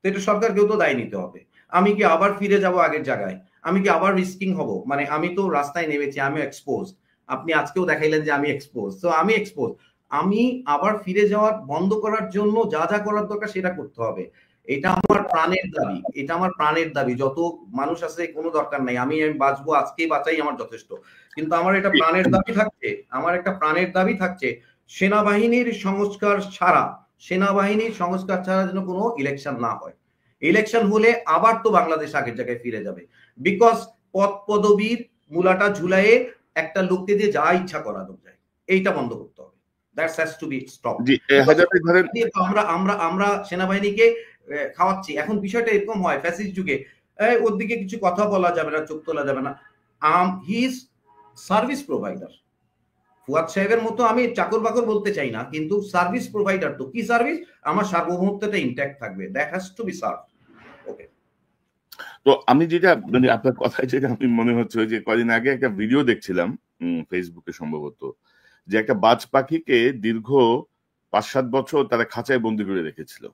তো এটা সরকারকেও তো দায় নিতে হবে। আমি কি আবার ফিরে যাব আগের জায়গায়? আমি কি আবার রিস্কিং হব? মানে আমি তো রাস্তায় নেমেছি, আমি এক্সপোজ। আপনি আজকেও দেখাইলেন যে আমি এক্সপোজ, তো আমি এক্সপোজ। আমি আবার ফিরে যাওয়ার বন্ধ করার জন্য যা যা করার দরকার সেটা করতে হবে। এটা আমার প্রাণের দাবি, এটা আমার প্রাণের দাবি। যত মানুষ আছে কোনো দরকার নাই, আমি বাঁচবো, আজকেই বাঁচাই আমার যথেষ্ট। কিন্তু আমার এটা প্রাণের দাবি থাকছে, আমার একটা প্রাণের দাবি থাকছে সেনাবাহিনীর সংস্কার ছাড়া, সেনাবাহিনীর সংস্কার ছাড়া যেন কোনো ইলেকশন না হয়। ইলেকশন হলে আবার তো বাংলাদেশ আগের জায়গায় ফিরে যাবে, বিকজ পদ পদবীর মূলাটা ঝুলাইয়ে একটা লোককে দিয়ে যা ইচ্ছা করা যায়, এইটা বন্ধ করতে হবে। That's has to B stop. আমরা আমরা আমরা সেনাবাহিনীকে খাওয়াচ্ছি। এখন বিষয়টা এরকম হয় ফ্যাসিস্ট যুগে, ওর দিকে কিছু কথা বলা যাবে না, চোখ তোলা যাবে না। He is service provider. Fuad সাহেবের মতো আমি চাকর বাকর বলতে চাই না, কিন্তু সার্ভিস প্রোভাইডার। তো কি সার্ভিস? আমার সার্বভৌমত্বটা ইনট্যাক্ট থাকবে, that has to be serve. Okay, তো আমি যেটা মানে আপনার কথায় যেটা আমি মনে হচ্ছে যে কদিন আগে একটা ভিডিও দেখছিলাম ফেসবুকে সম্ভবত, যে একটা বাজ পাখিকে দীর্ঘ 5-7 বছর তারা খাঁচায় বন্দি করে রেখেছিল।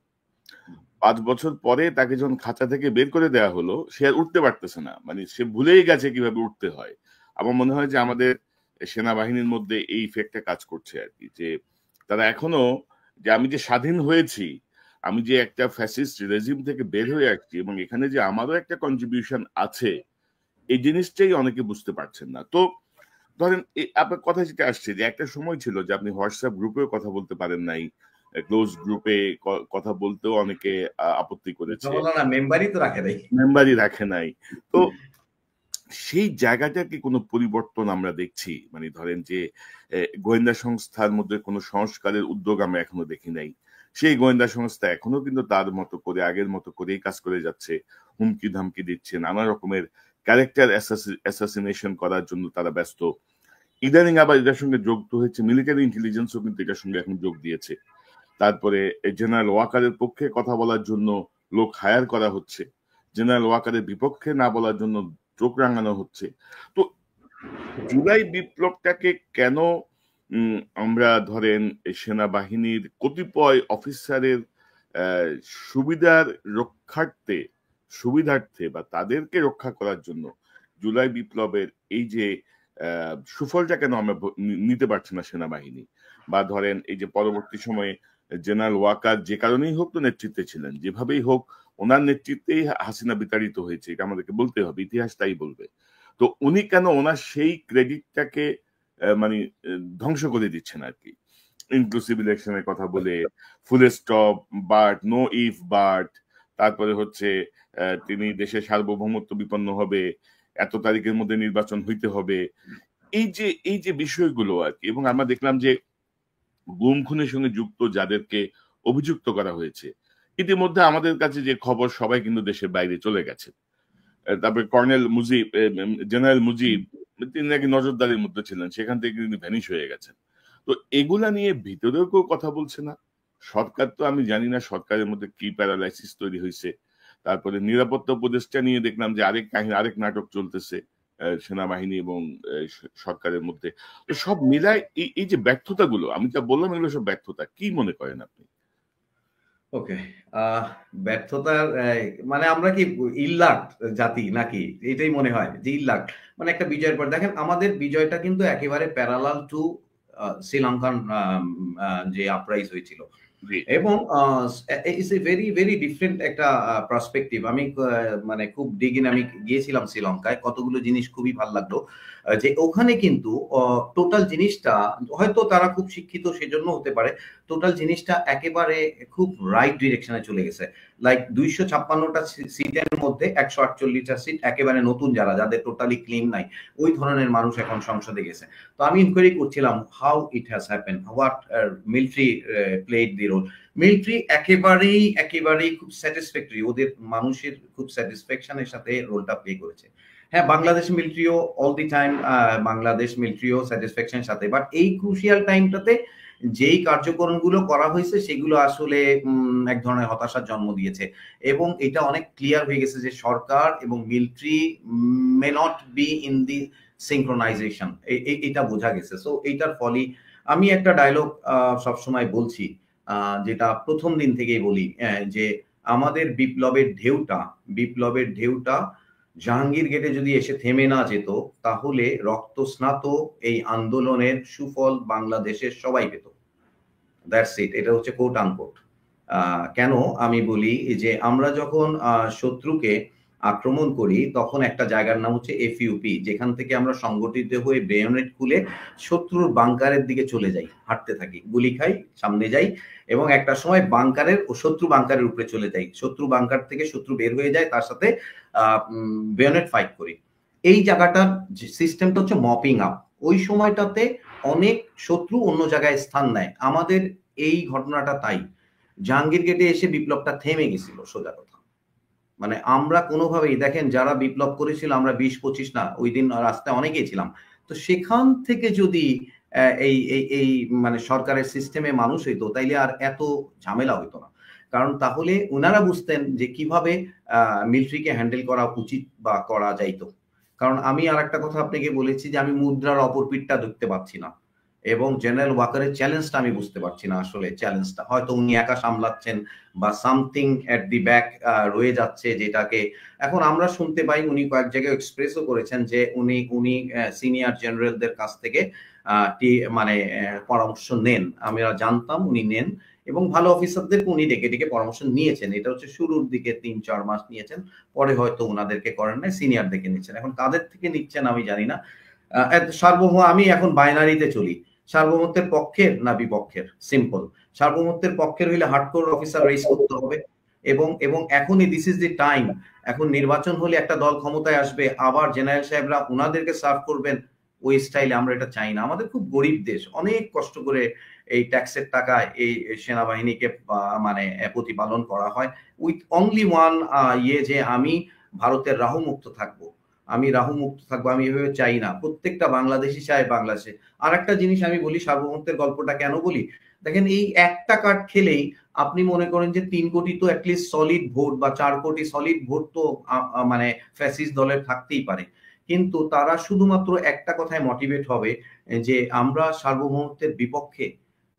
5 বছর পরে তাকে যখন খাঁচা থেকে বের করে দেওয়া হলো, সে আর উঠতে পারতেছে না, মানে সে ভুলেই গেছে কিভাবে উঠতে হয়। আমার মনে হয় যে আমাদের সেনাবাহিনীর মধ্যে এই ইফেক্টটা কাজ করছে আর কি, যে তারা এখনো যে আমি যে স্বাধীন হয়েছি, আমি যে একটা ফ্যাসিস্ট রেজিম থেকে বের হয়ে আসছি এবং এখানে যে আমারও একটা কন্ট্রিবিউশন আছে, এই জিনিসটাই অনেকে বুঝতে পারছেন না। তো ধরেন আপনার কথা যেটা আসছে যে একটা সময় ছিল যে আপনি হোয়াটসঅ্যাপ গ্রুপেও কথা বলতে পারেন নাই, ক্লোজ গ্রুপে কথা বলতেও অনেকে আপত্তি করেছে, মেম্বারই তো রাখে নাই, মেম্বারই রাখে নাই। তো সেই জায়গাটা কি কোনো পরিবর্তন আমরা দেখছি? মানে ধরেন যে গোয়েন্দা সংস্থার মধ্যে কোনো সংস্কারের উদ্যোগ আমরা এখনো দেখি নাই। সেই গোয়েন্দা সংস্থা এখনো কিন্তু তার মতো করে আগের মতো করেই কাজ করে যাচ্ছে, হুমকি ধামকি দিচ্ছে, নানা রকমের ক্যারেক্টার অ্যাসাসিনেশন করার জন্য তারা ব্যস্ত। ইদানিং আবার এটার সঙ্গে যুক্ত হয়েছে মিলিটারি ইন্টেলিজেন্সও, কিন্তু এটার সঙ্গে এখন যোগ দিয়েছে। তারপরে জেনারেল ওয়াকারের পক্ষে কথা বলার জন্য লোক হায়ার করা হচ্ছে, জেনারেল ওয়াকারের বিপক্ষে না বলার জন্য চোখ রাঙানো হচ্ছে। তো জুলাই বিপ্লবটাকে কেন আমরা ধরেন সেনাবাহিনীর কতিপয় অফিসারের সুবিধার্থে বা তাদেরকে রক্ষা করার জন্য জুলাই বিপ্লবের এই যে সুফলটা কেন আমরা নিতে পারছি না সেনাবাহিনী? বা ধরেন এই যে পরবর্তী সময়ে জেনারেল ওয়াকার যে কারণেই হোক তো নেতৃত্বে ছিলেন, যেভাবেই হোক ওনার নেতৃত্বেই হাসিনা বিতাড়িত হয়েছে, এটা আমাদেরকে বলতে হবে, ইতিহাস তাই বলবে। তো উনি কেন ওনার সেই ক্রেডিটটাকে মানে ধ্বংস করে দিচ্ছেন আর কি, ইনক্লুসিভ ইলেকশনের কথা বলে, full stop but no if but, তারপরে হচ্ছে তিনি দেশের সার্বভৌমত্ব বিপন্ন হবে, এত তারিখের মধ্যে নির্বাচন হইতে হবে, এই যে বিষয়গুলো আর কি। এবং আমরা দেখলাম যে গুম খুনের সঙ্গে যুক্ত যাদেরকে অভিযুক্ত করা হয়েছে, ইতিমধ্যে আমাদের কাছে যে খবর সবাই কিন্তু দেশের বাইরে চলে গেছে। তারপরে কর্নেল মুজিব, জেনারেল মুজিব, তিনি নাকি নজরদারির মধ্যে ছিলেন, সেখান থেকে কিন্তু ভ্যানিশ হয়ে গেছেন। তো এগুলা নিয়ে ভিতরেও কেউ কথা বলছে না। সরকার তো আমি জানি না সরকারের মধ্যে কি প্যারালাইসিস তৈরি হয়েছে। তারপরে নিরাপত্তা উপদেষ্টা নিয়ে দেখলাম যে আরেক কাহিনী, আরেক নাটক চলতেছে সেনাবাহিনী এবং সরকারের মধ্যে। তো সব মিলায় এই যে ব্যর্থতাগুলো, আমি যা বললাম এগুলো সব ব্যর্থতা, কি মনে করেন আপনি? ওকে, ব্যর্থতার মানে আমরা কি ইল্লাট জাতি নাকি? এটাই মনে হয় যে ইল্লাট মানে একটা বিজয়ের পর দেখেন আমাদের বিজয়টা কিন্তু একেবারে প্যারালাল টু শ্রীলঙ্কান যে আপরাইজ হয়েছিল এবং it's a very very different একটা পার্সপেক্টিভ। আমি মানে খুব ডিগিন আমি গিয়েছিলাম শ্রীলঙ্কায়, কতগুলো জিনিস খুবই ভালো লাগলো যে ওখানে কিন্তু টোটাল জিনিসটা হয়তো তারা খুব শিক্ষিত সেজন্য হতে পারে, টোটাল জিনিসটা একেবারে খুব রাইট ডিরেকশনে চলে গেছে। লাইক 256টা সিটের মধ্যে 148টা সিট একেবারে নতুন, যাদের টোটালি ক্লিন নাই, ওই ধরনের মানুষ এখন সংসদে গেছে। তো আমি ইনকোয়ারি করছিলাম how it has happen, what military played the role. Military একেবারেই খুব স্যাটিসফ্যাক্টরি, ওদের মানুষের খুব স্যাটিসফ্যাকশনের সাথে রোলটা প্লে করেছে। হ্যাঁ, বাংলাদেশ মিলিটারিও অল দি টাইম, বাংলাদেশ মিলিটারিও স্যাটিসফ্যাকশনের সাথে, বাট এই ক্রুশিয়াল টাইমটাতে যেই কার্যক্রমগুলো করা হয়েছে সেগুলো আসলে এক ধরনের হতাশার জন্ম দিয়েছে এবং এটা অনেক ক্লিয়ার হয়ে গেছে যে সরকার এবং military may not be in the synchronisation, এটা বোঝা গেছে। সো এইটার ফলে আমি একটা ডায়লগ সবসময় বলছি, যেটা প্রথম দিন থেকেই বলি, যে আমাদের বিপ্লবের ঢেউটা জাহাঙ্গীর গেটে যদি এসে থেমে না যেত তাহলে রক্তস্নাত এই আন্দোলনের সুফল বাংলাদেশের সবাই পেত। দ্যাটস ইট, এটা হচ্ছে কোট আনকোট। কেন আমি বলি যে আমরা যখন শত্রুকে আক্রমণ করি তখন একটা জায়গার নাম হচ্ছে এফইউপি, যেখান থেকে আমরা সংগঠিত হয়ে বেয়োনেট খুলে শত্রুর বাংকারের দিকে চলে যাই, হাঁটতে থাকি, গুলি খাই, সামনে যাই এবং একটা সময় শত্রু বাংকারের উপরে চলে যাই, শত্রু বাংকার থেকে শত্রু বের হয়ে যায়, তার সাথে বেয়োনেট ফাইট করি। এই জায়গাটার সিস্টেমটা হচ্ছে মপিং আপ। ওই সময়টাতে অনেক শত্রু অন্য জায়গায় স্থান নেয়, আমাদের এই ঘটনাটা তাই। জাহাঙ্গীর গেটে এসে বিপ্লবটা থেমে গেছিল, সোজা কথা। মানে আমরা কোনোভাবেই দেখেন যারা বিপ্লব করেছিল আমরা 20-25 না, ওই দিন রাস্তায় অনেকেই ছিলাম, তো সেখান থেকে যদি এই মানে সরকারের সিস্টেমে মানুষ হইতো তাইলে আর এত ঝামেলা হইতো না। কারণ তাহলে ওনারা বুঝতেন যে কিভাবে মিলিটারিকে হ্যান্ডেল করা উচিত বা করা যাইতো। কারণ আমি আর একটা কথা আপনাকে বলেছি যে আমি মুদ্রার অপর পিঠটা দেখতে পাচ্ছি না এবং জেনারেল ওয়াকারের চ্যালেঞ্জটা আমি বুঝতে পারছি না। আসলে চ্যালেঞ্জটা হয়তো উনি একা সামলাচ্ছেন বা সামথিং এট দি ব্যাক রয়ে যাচ্ছে, যেটাকে এখন আমরা শুনতে পাই। উনি কয়েক জায়গায় এক্সপ্রেসও করেছেন যে উনি সিনিয়র জেনারেলদের কাছ থেকে মানে পরামর্শ নেন। আমরা জানতাম উনি নেন এবং ভালো অফিসারদেরকে উনি ডেকে পরামর্শ নিয়েছেন। এটা হচ্ছে শুরুর দিকে 3-4 মাস নিয়েছেন, পরে হয়তো ওনাদেরকে করেন নাই, সিনিয়র দেখে নিচ্ছেন। এখন তাদের থেকে নিচ্ছেন আমি জানি না। সার্বভৌম, আমি এখন বাইনারিতে চলি, সার্বভৌমত্বের পক্ষের না বিপক্ষের? সিম্পল, সার্বভৌমত্বের পক্ষের হইলে হার্ডকোর অফিসার রেইজ করতে হবে এবং এখনই দিস ইজ দি টাইম। এখন নির্বাচন হলে একটা দল ক্ষমতায় আসবে, আবার জেনারেল সাহেবরা ওনাদেরকে সার্ভ করবেন ওই স্টাইলে। আমরা এটা চাই না। আমাদের খুব গরিব দেশ, অনেক কষ্ট করে এই ট্যাক্সের টাকায় এই সেনাবাহিনীকে মানে প্রতিপালন করা হয় উইথ অনলি ওয়ান যে আমি ভারতের রাহু মুক্ত থাকবো, আমি এভাবে চাই না। প্রত্যেকটা বাংলাদেশি চায় বাংলাদেশে। আর একটা জিনিস আমি বলি, সার্বভৌমত্বের গল্পটা কেন বলি, দেখেন এই একটা কার্ড খেলেই আপনি মনে করেন যে 3 কোটি তো অ্যাটলিস্ট সলিড ভোট বা 4 কোটি সলিড ভোট তো মানে ফ্যাসিস্ট দলের থাকতেই পারে, কিন্তু তারা শুধুমাত্র একটা কথায় মোটিভেট হবে যে আমরা সার্বভৌমত্বের বিপক্ষে,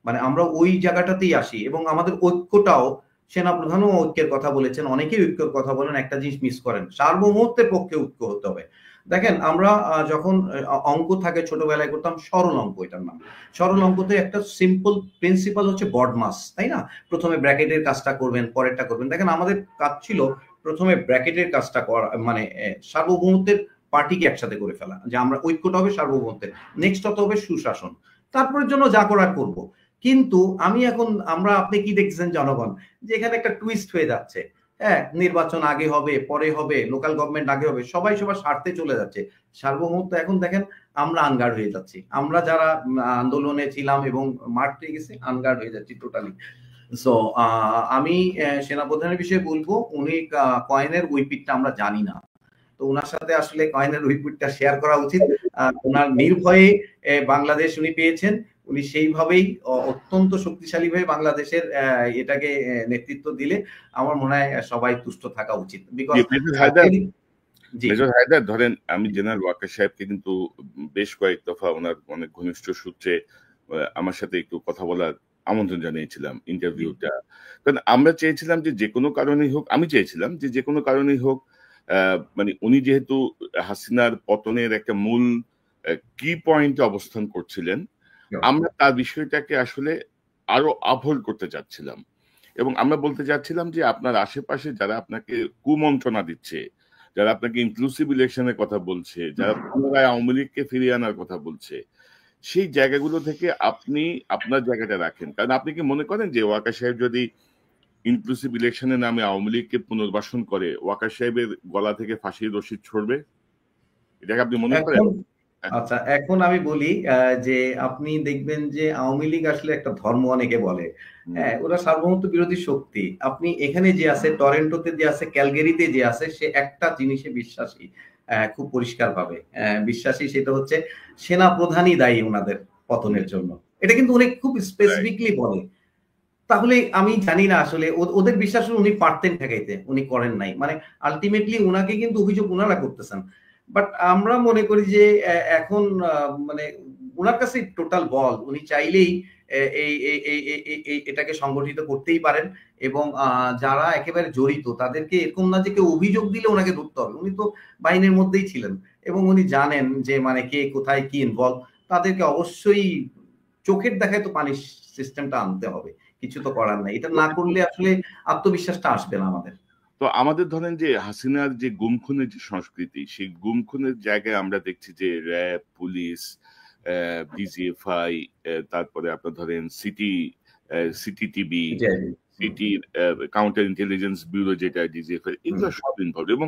মানে আমরা ওই জায়গাটাতেই আসি। এবং আমাদের ঐক্যটাও, সেনাপ্রধানও ঐক্যের কথা বলেছেন, অনেকেই ঐক্যের কথা বলেন, একটা জিনিস মিস করেন, সার্বভৌমত্বের পক্ষে ঐক্য হতে হবে। দেখেন আমরা যখন অঙ্ক থাকে ছোটবেলায় করতাম সরল অঙ্ক, এটার নাম সরল অঙ্কতে একটা সিম্পল প্রিন্সিপাল হচ্ছে বডমাস, তাই না? প্রথমে ব্র্যাকেটের কাজটা করবেন, পরেরটা করবেন। দেখেন আমাদের কাজ ছিল প্রথমে ব্র্যাকেটের কাজটা করা, মানে সার্বভৌমত্বের পার্টিকে একসাথে করে ফেলা, যে আমরা ঐক্যটা হবে সার্বভৌমত্বের, নেক্সট হতে হবে সুশাসন, তারপরের জন্য যা করার করবো। কিন্তু আপনি কি দেখছেন জনগণ, যে এখানে একটা টুইস্ট হয়ে যাচ্ছে। হ্যাঁ, নির্বাচন আগে হবে, পরে হবে, লোকাল গভর্নমেন্ট আগে হবে, সবাই সবার স্বার্থে চলে যাচ্ছে। সার্বভৌমত্ব এখন দেখেন আমরা আনগার্ড হয়ে যাচ্ছি, আমরা যারা আন্দোলনে ছিলাম এবং মারতে গেছি আনগার্ড হয়ে যাচ্ছি টোটালি। সো আমি সেনাপ্রধানের বিষয়ে বলবো, উনি কয়েনের উইপিটটা আমরা জানি না, তো ওনার সাথে আসলে কয়েনের উইপিটটা শেয়ার করা উচিত। ওনার নির্ভয়ে বাংলাদেশ উনি পেয়েছেন, উনি সেইভাবেই অত্যন্ত শক্তিশালী ভাবে বাংলাদেশের এটাকে নেতৃত্ব দিলে আমার মনে হয় সবাই তুষ্ট থাকা উচিত। মেজর হায়দার, ধরেন আমি জেনারেল ওয়াকার সাহেবকে কিন্তু বেশ কয়েক দফা ওনার অনেক ঘনিষ্ঠ সূত্রে আমার সাথে একটু কথা বলার আমন্ত্রণ জানিয়েছিলাম ইন্টারভিউটা, কারণ আমরা চেয়েছিলাম যে কোনো কারণেই হোক, আমি চেয়েছিলাম যে কোনো কারণেই হোক, মানে উনি যেহেতু হাসিনার পতনের একটা মূল কি পয়েন্টে অবস্থান করছিলেন, আমরা তার বিষয়টাকে আসলে আরো আপহোল্ড করতে চাচ্ছিলাম, এবং আমরা বলতে চাচ্ছিলাম যে আপনার আশেপাশে যারা আপনাকে কুমন্ত্রণা দিচ্ছে, যারা আপনাকে ইনক্লুসিভ ইলেকশনের কথা বলছে, যারা পুনরায় আওয়ামী লীগকে ফিরিয়ে আনার কথা বলছে, সেই জায়গাগুলো থেকে আপনি আপনার জায়গাটা রাখেন। কারণ আপনি কি মনে করেন যে ওয়াকার সাহেব যদি ইনক্লুসিভ ইলেকশনের নামে আওয়ামী লীগকে পুনর্বাসন করে, ওয়াকার সাহেবের গলা থেকে ফাঁসির রশি ছড়বে? এটাকে আপনি মনে করেন? আচ্ছা, এখন আমি বলি যে আপনি দেখবেন যে আওয়ামী লীগ আসলে একটা ধর্ম অনেকে বলে, হ্যাঁ, ওরা সার্বভৌমত্ব বিরোধী শক্তি। আপনি এখানে যে আছে, টরেন্টোতে যে আছে, ক্যালগেরিতে যে আছে, সে একটা জিনিসে বিশ্বাসী, খুব পরিষ্কার ভাবে বিশ্বাসী, সেটা হচ্ছে সেনা প্রধানই দায়ী ওনাদের পতনের জন্য। এটা কিন্তু উনি খুব স্পেসিফিকলি বলে। তাহলে আমি জানি না আসলে ওদের বিশ্বাস উনি পারতেন ঠেকাইতে, উনি করেন নাই। মানে আলটিমেটলি উনাকে কিন্তু অভিযোগ উনারা করতেছেন। বাট আমরা মনে করি যে এখন মানে ওনার কাছে টোটাল বল, উনি চাইলেই এটাকে সংগঠিত করতেই পারেন, এবং যারা একেবারে জড়িত তাদেরকে এরকম না যে কেউ অভিযোগ দিলে ওনাকে ধরতে হবে। উনি তো বাহিনীর মধ্যেই ছিলেন এবং উনি জানেন যে মানে কে কোথায় কি ইনভলভ, তাদেরকে অবশ্যই চোখের দেখায় তো পানিশ সিস্টেমটা আনতে হবে, কিছু তো করার নাই। এটা না করলে আসলে আত্মবিশ্বাসটা আসবে না আমাদের। তো আমাদের ধরেন যে হাসিনার যে গুম খুনের যে সংস্কৃতি, সেই গুম খুনের জায়গায় আমরা দেখছি যে র্যাব, পুলিশ, ডিজিএফআই, তারপরে আপনার ধরেন সিটিটিভি, সিটির কাউন্টার ইন্টেলিজেন্স ব্যুরো যেটা ডিজিএফআই, এগুলো সব ইনভলভ, এবং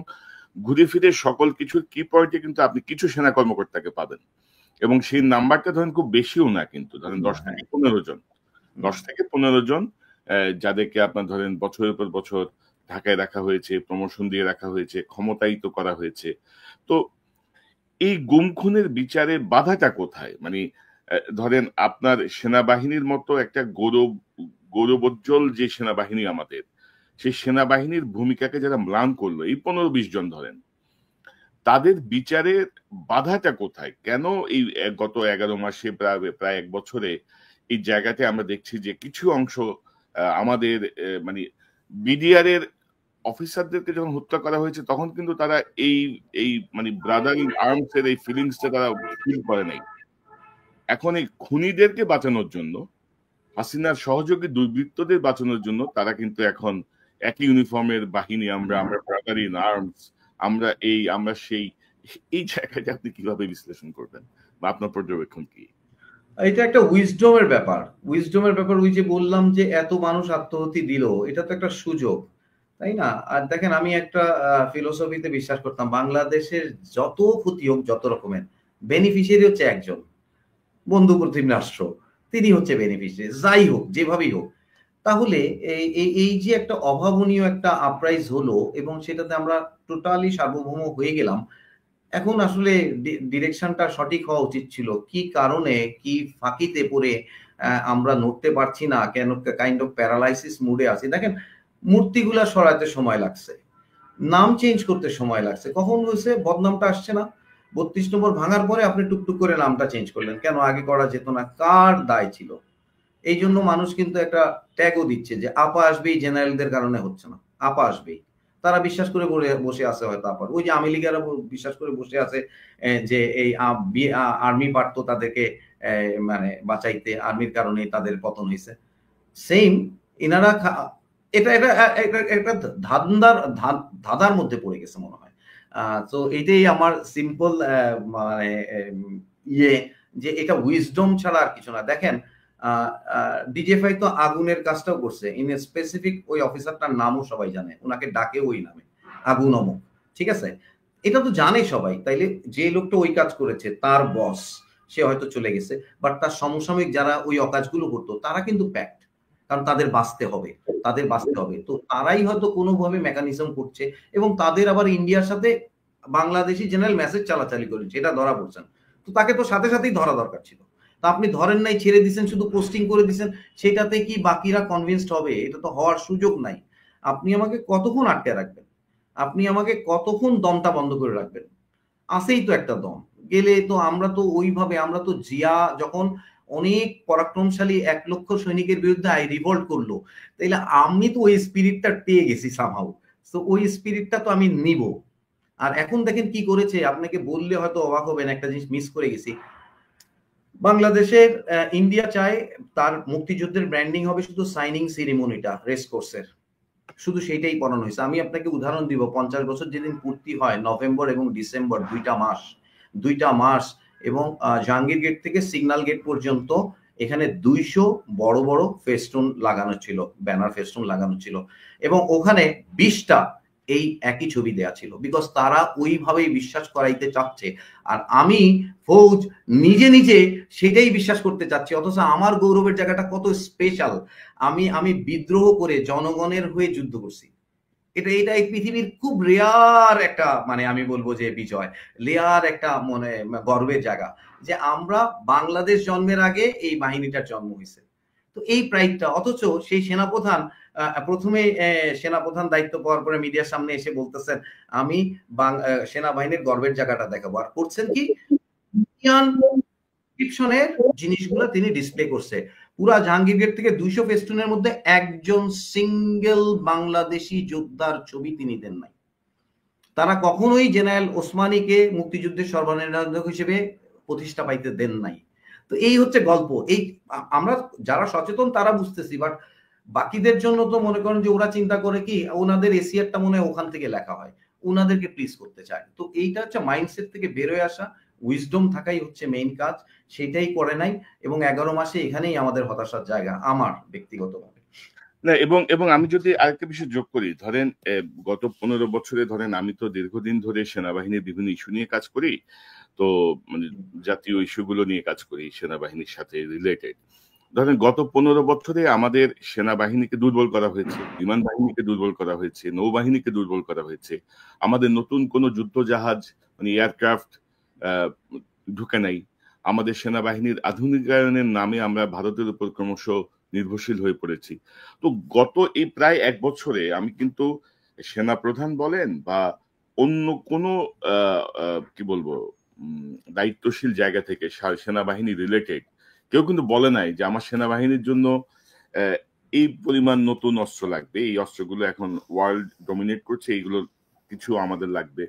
ঘুরে ফিরে সকল কিছুর কি পয়েন্টে কিন্তু আপনি কিছু সেনা কর্মকর্তাকে পাবেন, এবং সেই নাম্বারটা ধরেন খুব বেশিও না, কিন্তু ধরেন 10 থেকে 15 জন, 10 থেকে 15 জন যাদেরকে আপনার ধরেন বছরের পর বছর ঢাকায় রাখা হয়েছে, প্রমোশন দিয়ে রাখা হয়েছে, ক্ষমতায়িত করা হয়েছে। তো এই গুম খুনের বিচারের বাধাটা কোথায়? মানে ধরেন আপনার সেনাবাহিনীর মতো একটা গৌরবোজ্জ্বল যে সেনাবাহিনী আমাদের, সেই সেনাবাহিনীর ভূমিকাকে যারা ম্লান করলো, এই 15-20 জন ধরেন, তাদের বিচারের বাধাটা কোথায়? কেন এই গত 11 মাসে প্রায় 1 বছরে এই জায়গাতে আমরা দেখছি যে কিছু অংশ আমাদের মানে বিডিআর এর অফিসারদেরকে যখন হত্যা করা হয়েছে, তখন কিন্তু তারা এই মানে ব্রাদার ইন আর্মস এর এই ফিলিংসটা তারা ফিল করে নাই। এখন এই খুনিদেরকে বাঁচানোর জন্য, হাসিনার সহযোগী দুর্বৃত্তদের বাঁচানোর জন্য তারা কিন্তু এখন একই ইউনিফর্মের বাহিনী, আমরা ব্রাদার ইন আর্মস, আমরা এই জায়গাটা আপনি কিভাবে বিশ্লেষণ করবেন বা আপনার পর্যবেক্ষণ কি? এটা একটা উইজডমের ব্যাপার। ওই যে বললাম যে এত মানুষ আত্মহত্যা দিল, এটা তো একটা সুযোগ, তাই না? আর দেখেন, আমি একটা ফিলোসফিতে বিশ্বাস করতাম, বাংলাদেশের যত ক্ষতি হোক, যত রকমের, বেনিফিশিয়ারি হচ্ছে একজন, বন্ধু প্রতিম রাষ্ট্র, তিনি হচ্ছে বেনিফিশিয়ারি, যাই হোক, যেভাবেই হোক। তাহলে এই যে একটা অভাবনীয় একটা আপরাইজ হলো, এবং সেটাতে আমরা টোটালি সার্বভৌম হয়ে গেলাম। এখন আসলে ডিরেকশনটা সঠিক হওয়া উচিত ছিল। কি কারণে, কি ফাঁকিতে পড়ে আমরা নড়তে পারছি না, কেন কাইন্ড অফ প্যারালাইসিস মুডে আছি। দেখেন, মূর্তিগুলা সরাতে সময় লাগছে, নাম চেঞ্জ করতে সময় লাগছে। কখন হয়েছে? বদনামটা আসছে না? 32 নম্বর ভাঙার পরে আপনি টুকটুক করে নামটা চেঞ্জ করলেন, কেন আগে করা যেত না? কার দায় ছিল? এই জন্য মানুষ কিন্তু একটা ট্যাগও দিচ্ছে যে আপা আসবেই, জেনারেলদের কারণে হচ্ছে না, আপা আসবেই। তারা বিশ্বাস করে বসে আছে হয়তো আপার, ওই যে আওয়ামী লীগেরা বিশ্বাস করে বসে আছে যে এই আর্মি পারতো তাদেরকে মানে বাঁচাইতে, আর্মির কারণে তাদের পতন হয়েছে। সেম এনারা এটা এটা একটা ধাঁধার মধ্যে পড়ে গেছে মনে হয়। তো এটাই আমার সিম্পল মানে যে এটা উইজডম ছাড়া আর কিছু না। দেখেন, ডিজিএফআই তো আগুনের কাজটাও করছে, ইন স্পেসিফিক ওই অফিসারটার নামও সবাই জানে, ওনাকে ডাকে ওই নামে, আগুন অমুক, ঠিক আছে? এটা তো জানে সবাই। তাইলে যে লোকটা ওই কাজ করেছে, তার বস, সে হয়তো চলে গেছে, বাট তার সমসাময়িক যারা ওই অকাজগুলো করতো, তারা কিন্তু প্যাক্ট, কারণ তাদের বাঁচতে হবে। তো তারাই হয়তো কোনোভাবে মেকানিজম করছে, এবং তাদের আবার ইন্ডিয়ার সাথে বাংলাদেশি জেনারেল মেসেজ চালাচালি করেছে, এটা ধরা পড়ছেন। তো তাকে তো সাথে সাথেই ধরা দরকার ছিল। তা আপনি ধরেন নাই, ছেড়ে দিচ্ছেন, শুধু পোস্টিং করে দিচ্ছেন, সেটাতে কি বাকিরা কনভিন্সড হবে? এটা তো হওয়ার সুযোগ নাই। আপনি আমাকে কতক্ষণ আটকে রাখবেন? আপনি আমাকে কতক্ষণ দমটা বন্ধ করে রাখবেন? আসেই তো একটা দম গেলে তো আমরা তো ওইভাবে, আমরা তো জিয়া যখন অনেক পরাক্রমশালী 1 লক্ষ সৈনিকের বিরুদ্ধে রিভল্ট করলো, তাইলে আমি তো ওই স্পিরিটটা পেয়ে গেছি সামহাউ। তো ওই স্পিরিটটা তো আমি নিব। আর এখন দেখেন কি করেছে, আপনাকে বললে হয়তো অবাক হবেন, একটা জিনিস মিস করে গেছি। বাংলাদেশের ইন্ডিয়া চায় তার মুক্তিযুদ্ধের ব্র্যান্ডিং হবে শুধু সাইনিং সেরিমনিটা রেস কোর্সের, শুধু সেইটাই করানো হয়েছে। আমি আপনাকে উদাহরণ দিব, 50 বছর যেদিন পূর্তি হয়, নভেম্বর এবং ডিসেম্বর 2টা মাস এবং জাহাঙ্গীর গেট থেকে সিগন্যাল গেট পর্যন্ত এখানে 200 বড় বড় ফেস্টুন লাগানো ছিল, ব্যানার ফেস্টুন লাগানো ছিল, এবং ওখানে 20টা এই একই ছবি দেয়া ছিল, বিকজ তারা ওইভাবেই বিশ্বাস করাইতে চাচ্ছে। আর আমি ফৌজ নিজে সেটাই বিশ্বাস করতে চাচ্ছি, অথচ আমার গৌরবের জায়গাটা কত স্পেশাল। আমি বিদ্রোহ করে জনগণের হয়ে যুদ্ধ করছি। এটা এই পৃথিবীর খুব রেয়ার একটা, মানে আমি বলবো যে বিজয়, রেয়ার একটা মানে গর্বের জায়গা, যে আমরা বাংলাদেশ জন্মের আগে এই বাহিনীটার জন্ম হয়েছে। তো এই প্রাইডটা, অথচ সেই সেনাপ্রধান প্রথমে সেনাপ্রধান দায়িত্ব পাওয়ার পরে মিডিয়ার সামনে এসে বলতেছেন আমি সেনাবাহিনীর গর্বের জায়গাটা দেখাবো, আর করছেন কি জিনিসগুলো তিনি ডিসপ্লে করছে। পুরা জাহাঙ্গীর গেট থেকে 200 ফেস্টুনের মধ্যে একজন সিঙ্গেল বাংলাদেশি যোদ্ধার ছবি তিনি দেন নাই। তারা কখনোই জেনারেল ওসমানীকে মুক্তিযুদ্ধের সর্বনিরাধক হিসেবে প্রতিষ্ঠা পাইতে দেন নাই। তো এই হচ্ছে গল্প। এই আমরা যারা সচেতন তারা বুঝতেছি, বাট বাকিদের জন্য তো মনে করেন যে ওরা চিন্তা করে কি ওনাদের এসিয়ারটা মনে হয় ওখান থেকে লেখা হয়, ওনাদেরকে প্লিজ করতে চায়। তো এইটা হচ্ছে মাইন্ডসেট থেকে বেরোয় আসা, উইজডম থাকাই হচ্ছে মেইন কাজ, সেটাই করে নাই, এবং 11 মাসে এখানেই আমাদের হতাশার জায়গা আমার ব্যক্তিগতভাবে। না, এবং আমি যদি আরেকটা বিষয় যোগ করি, ধরেন গত 15 বছরে ধরেন আমি তো দীর্ঘদিন ধরে সেনাবাহিনীর বিভিন্ন ইস্যু নিয়ে কাজ করি, তো মানে জাতীয় ইস্যুগুলো নিয়ে কাজ করি সেনাবাহিনীর সাথে রিলেটেড। ধরেন গত 15 বছরে আমাদের সেনাবাহিনীকে দুর্বল করা হয়েছে, বিমান বাহিনীকে দুর্বল করা হয়েছে, নৌবাহিনীকে দুর্বল করা হয়েছে, আমাদের নতুন কোনো যুদ্ধ জাহাজ মানে এয়ারক্রাফট ঢুকে নাই, আমাদের সেনাবাহিনীর আধুনিকায়নের নামে আমরা ভারতের উপর ক্রমশ নির্ভরশীল হয়ে পড়েছি। তো গত এই প্রায় 1 বছরে আমি কিন্তু সেনাপ্রধান বলেন বা অন্য কোনো কি বলবো দায়িত্বশীল জায়গা থেকে সেনাবাহিনী রিলেটেড কেউ কিন্তু বলে নাই যে আমার সেনাবাহিনীর জন্য এই পরিমাণ নতুন অস্ত্র লাগবে, এই অস্ত্রগুলো এখন ওয়ার্ল্ড ডমিনেট করছে, এইগুলো কিছু আমাদের লাগবে,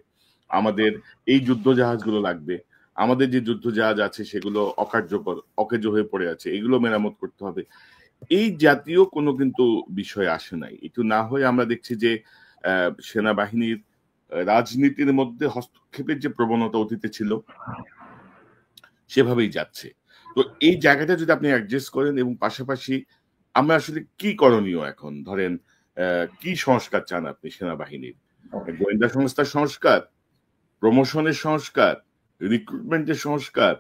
আমাদের এই যুদ্ধ জাহাজগুলো লাগবে, আমাদের যে যুদ্ধ জাহাজ আছে সেগুলো অকার্যকর, অকেজো হয়ে পড়ে আছে, এগুলো মেরামত করতে হবে। এই জাতীয় কোনো কিন্তু বিষয় আসে নাই। একটু না হয়ে আমরা দেখছি যে সেনাবাহিনীর রাজনীতির মধ্যে হস্তক্ষেপের যে প্রবণতা অতীতে ছিল সেভাবেই যাচ্ছে। তো এই জায়গাটা যদি আপনি অ্যাডজাস্ট করেন, এবং পাশাপাশি আমরা আসলে কি করণীয় এখন, ধরেন কি সংস্কার চান আপনি সেনাবাহিনীর? গোয়েন্দা সংস্থার সংস্কার, প্রমোশনের সংস্কার, রিক্রুটমেন্টের সংস্কার,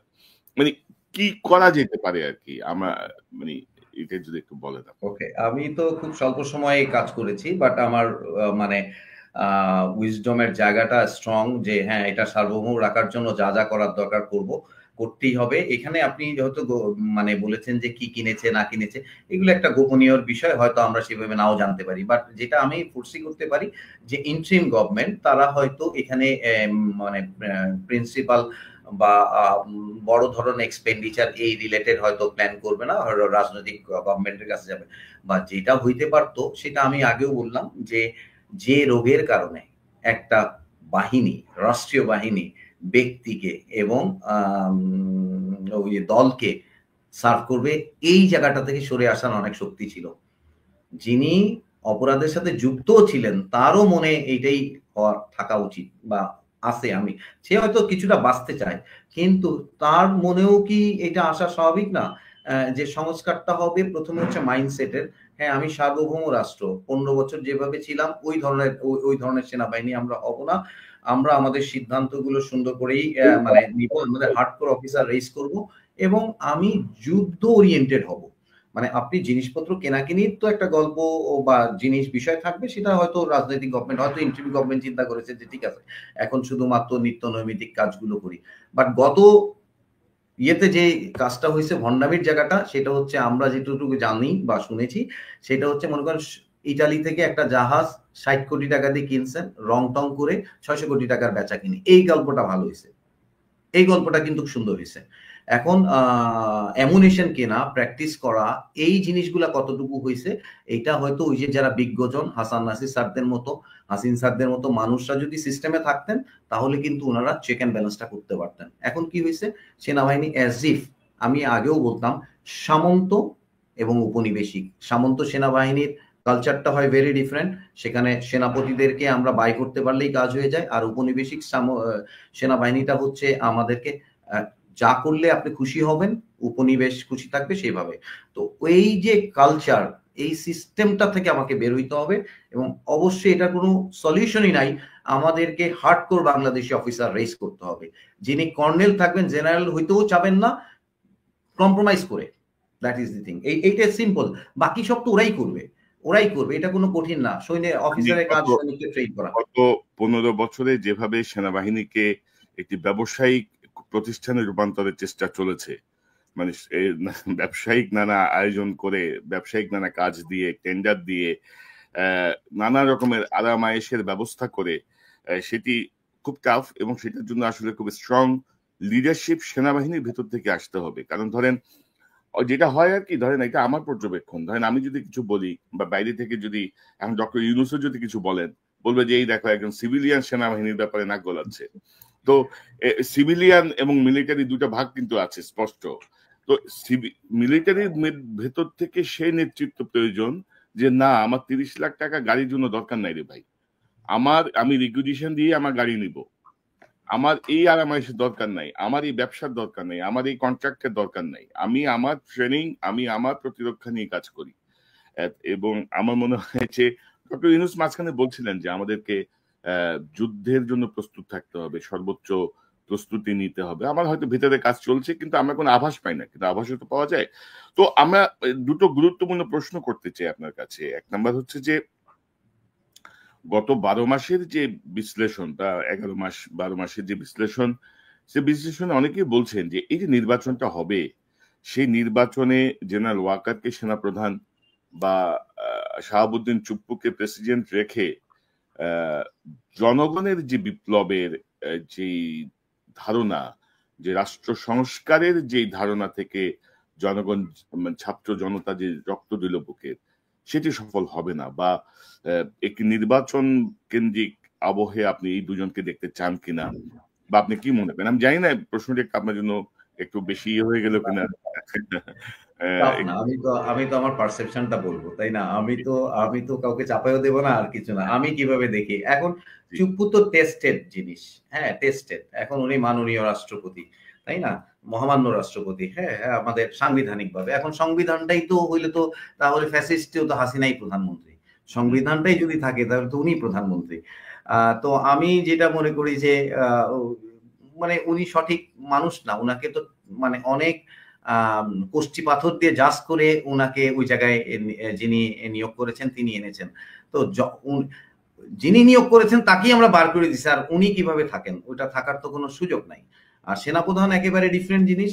মানে কি করা যেতে পারে আর কি? আমরা মানে এটা যদি একটু বলেন। ওকে, আমি তো খুব স্বল্প সময়ে কাজ করেছি, বাট আমার মানে উইজডমের জায়গাটা স্ট্রং, যে হ্যাঁ এটা সার্বভৌম রাখার জন্য যা যা করার দরকার করতেই হবে। এখানে আপনি হয়তো মানে বলেছেন যে কি কিনেছে না কিনেছে, এগুলো একটা গোপনীয় বিষয়, হয়তো আমরা সেভাবে নাও জানতে পারি, বাট যেটা আমি ফোরসি করতে পারি যে ইন্টারিম গভর্নমেন্ট তারা হয়তো এখানে মানে প্রিন্সিপাল বা বড় ধরনের এক্সপেন্ডিচার এই রিলেটেড হয়তো প্ল্যান করবে না, রাজনৈতিক গভর্নমেন্টের কাছে যাবে। বা যেটা হইতে পারতো, সেটা আমি আগেও বললাম, যে রোগের কারণে একটা বাহিনী, রাষ্ট্রীয় বাহিনী ব্যক্তিকে এবং ওই দলকে সার্ভ করবে, এই জায়গাটা থেকে সরে আসার অনেক শক্তি ছিল। যিনি অপরাধের সাথে যুক্ত ছিলেন তারও মনে এইটাই থাকা উচিত বা আছে, আমি সে হয়তো কিছুটা বাঁচতে চায়, কিন্তু তার মনেও কি এটা আসা স্বাভাবিক না যে সংস্কারটা হবে প্রথমে হচ্ছে মাইন্ডসেটের। হ্যাঁ, আমি সার্বভৌম রাষ্ট্র, 15 বছর যেভাবে ছিলাম ওই ধরনের সেনাবাহিনী আমরা হব না। আমরা আমাদের সিদ্ধান্তগুলো সুন্দর করেই মানে নিব, আমাদের হার্ডকোর অফিসার রেইজ করব, এবং আমি যুদ্ধ ওরিয়েন্টেড হব। মানে আপনি জিনিসপত্র কেনাকিনির তো একটা গল্প বা জিনিস বিষয় থাকবে, সেটা হয়তো রাজনৈতিক গভর্নমেন্ট, হয়তো ইন্টারিম গভর্নমেন্ট চিন্তা করেছে যে ঠিক আছে এখন শুধুমাত্র নিত্য নৈমিত্তিক কাজগুলো করি। বাট গত ইয়েতে যে কাজটা হয়েছে ভণ্ডামির জায়গাটা, সেটা হচ্ছে আমরা যেটুকু জানি বা শুনেছি, সেটা হচ্ছে মনে করেন ইটালি থেকে একটা জাহাজ 60 কোটি টাকা দিয়ে কিনছেন, রং টং করে 600 কোটি টাকার বেচা কিনি, এই গল্পটা ভালো হয়েছে। এই গল্পটা কিন্তু সুন্দর হয়েছে। এখন অ্যামুনিশন কেনা, প্র্যাকটিস করা, এই জিনিসগুলা কতটুকু হয়েছে, এটা হয়তো ওই যে যারা বিজ্ঞজন হাসান নাসির স্যারদের মতো, হাসিন স্যারদের মতো মানুষরা যদি সিস্টেমে থাকতেন, তাহলে কিন্তু ওনারা চেক অ্যান্ড ব্যালেন্সটা করতে পারতেন। এখন কি হয়েছে, সেনাবাহিনী অ্যাজ ইফ, আমি আগেও বলতাম, সামন্ত এবং উপনিবেশিক। সামন্ত সেনাবাহিনীর কালচারটা হয় ভেরি ডিফারেন্ট, সেখানে সেনাপতিদেরকে আমরা বাই করতে পারলেই কাজ হয়ে যায়। আর উপনিবেশিক সেনাবাহিনীটা হচ্ছে আমাদেরকে যা করলে আপনি খুশি হবেন, উপনিবেশ খুশি থাকবে সেইভাবে। তো এই যে কালচার, এই সিস্টেমটা থেকে আমাকে বের হইতে হবে, এবং অবশ্যই এটা কোনো সলিউশনই নাই, আমাদেরকে হার্ডকোর বাংলাদেশি অফিসার রেস করতে হবে। যিনি কর্নেল থাকবেন, জেনারেল হইতেও চাবেন না, কম্প্রোমাইজ করে। That is the thing. এইটা সিম্পল, বাকি সব তো ওরাই করবে, ওরাই করবে, এটা কোনো কঠিন না। সৈন্যের অফিসারের কাজ সৈনিককে ট্রেন করা। গত 15 বছরে যেভাবে সেনাবাহিনীকে একটি ব্যবসায়িক প্রতিষ্ঠানে রূপান্তরের চেষ্টা চলেছে, মানে ব্যবসায়িক নানা আয়োজন করে, ব্যবসায়িক নানা কাজ দিয়ে, টেন্ডার দিয়ে, নানা রকমের আরামায়েশের ব্যবস্থা করে, সেটি খুব টাফ, এবং সেটার জন্য আসলে খুব স্ট্রং লিডারশিপ সেনাবাহিনীর ভেতর থেকে আসতে হবে। কারণ ধরেন যেটা হয় আর কি, ধরেন এটা আমার পর্যবেক্ষণ, ধরেন আমি যদি কিছু বলি বা বাইরে থেকে যদি, এখন ডক্টর ইউনূসও যদি কিছু বলেন, বলবে যে এই দেখো একজন সিভিলিয়ান সেনাবাহিনীর ব্যাপারে নাক গলাচ্ছে। তো সিভিলিয়ান এবং মিলিটারি দুটো ভাগ কিন্তু আছে স্পষ্ট। তো মিলিটারির ভেতর থেকে সেই নেতৃত্ব প্রয়োজন যে না, আমার 30 লাখ টাকা গাড়ির জন্য দরকার নাই রে ভাই, আমি রিকুইজিশন দিয়ে আমার গাড়ি নিব, আমার এই আরামাইশের দরকার নাই, আমার এই ব্যবসার দরকার নেই, আমার এই কন্ট্রাক্টের দরকার নাই, আমি আমার ট্রেনিং, আমি আমার প্রতিরক্ষা নিয়ে কাজ করি। এবং আমার মনে হয়েছে ডক্টর ইউনূস মাঝখানে বলছিলেন যে আমাদেরকে যুদ্ধের জন্য প্রস্তুত থাকতে হবে, সর্বোচ্চ প্রস্তুতি নিতে হবে। আমার হয়তো ভিতরে কাজ চলছে, কিন্তু আমরা কোনো আভাস পাই না, কিন্তু আভাসও তো পাওয়া যায়। তো আমরা দুটো গুরুত্বপূর্ণ প্রশ্ন করতে চাই আপনার কাছে। এক নাম্বার হচ্ছে যে গত 12 মাসের যে বিশ্লেষণ, বা 11 মাস 12 মাসের যে বিশ্লেষণ, সে বিশ্লেষণে অনেকেই বলছেন যে এই যে নির্বাচনটা হবে, সেই নির্বাচনে জেনারেল ওয়াকারকে সেনাপ্রধান বা শাহাবুদ্দিন চুপ্পুকে প্রেসিডেন্ট রেখে জনগণের যে বিপ্লবের যে ধারণা, যে রাষ্ট্র সংস্কারের যে ধারণা থেকে জনগণ, ছাত্র জনতা যে রক্ত দিল বুকে, সেটি সফল হবে না, বা একটি নির্বাচন কেন্দ্রিক আবহে আপনি এই দুজনকে দেখতে চান কিনা, বা আপনি কি মনে করেন? আমি জানি না প্রশ্নটি আপনার জন্য একটু বেশি হয়ে গেল কিনা। আমি তো আমার পারসেপশনটা বলবো, তাই না? আমি তো কাউকে চাপাইও দেবো না, আর কিছু না। আমি কিভাবে দেখি, এখন চুপ্পু তো টেস্টেড জিনিস, হ্যাঁ টেস্টেড। এখন উনি মাননীয় রাষ্ট্রপতি, তাই না? মহামান্য রাষ্ট্রপতি, হ্যাঁ আমাদের সাংবিধানিক ভাবে। এখন সংবিধানটাই তো হইলে তো তাহলে ফ্যাসিস্টেও তো হাসিনাই প্রধানমন্ত্রী। সংবিধানটাই যদি থাকে তাহলে তো উনি প্রধানমন্ত্রী। তো আমি যেটা মনে করি যে মানে উনি সঠিক মানুষ না, উনাকে তো মানে অনেক কষ্টি পাথর দিয়ে জাজ করে উনাকে ওই জায়গায় যিনি নিয়োগ করেছেন তিনি এনেছেন। তো যিনি নিয়োগ করেছেন তাকেই আমরা বার করে দিচ্ছি, আর উনি কিভাবে থাকেন, ওটা থাকার তো কোনো সুযোগ নাই। আর সেনাপ্রধান একেবারে ডিফারেন্ট জিনিস।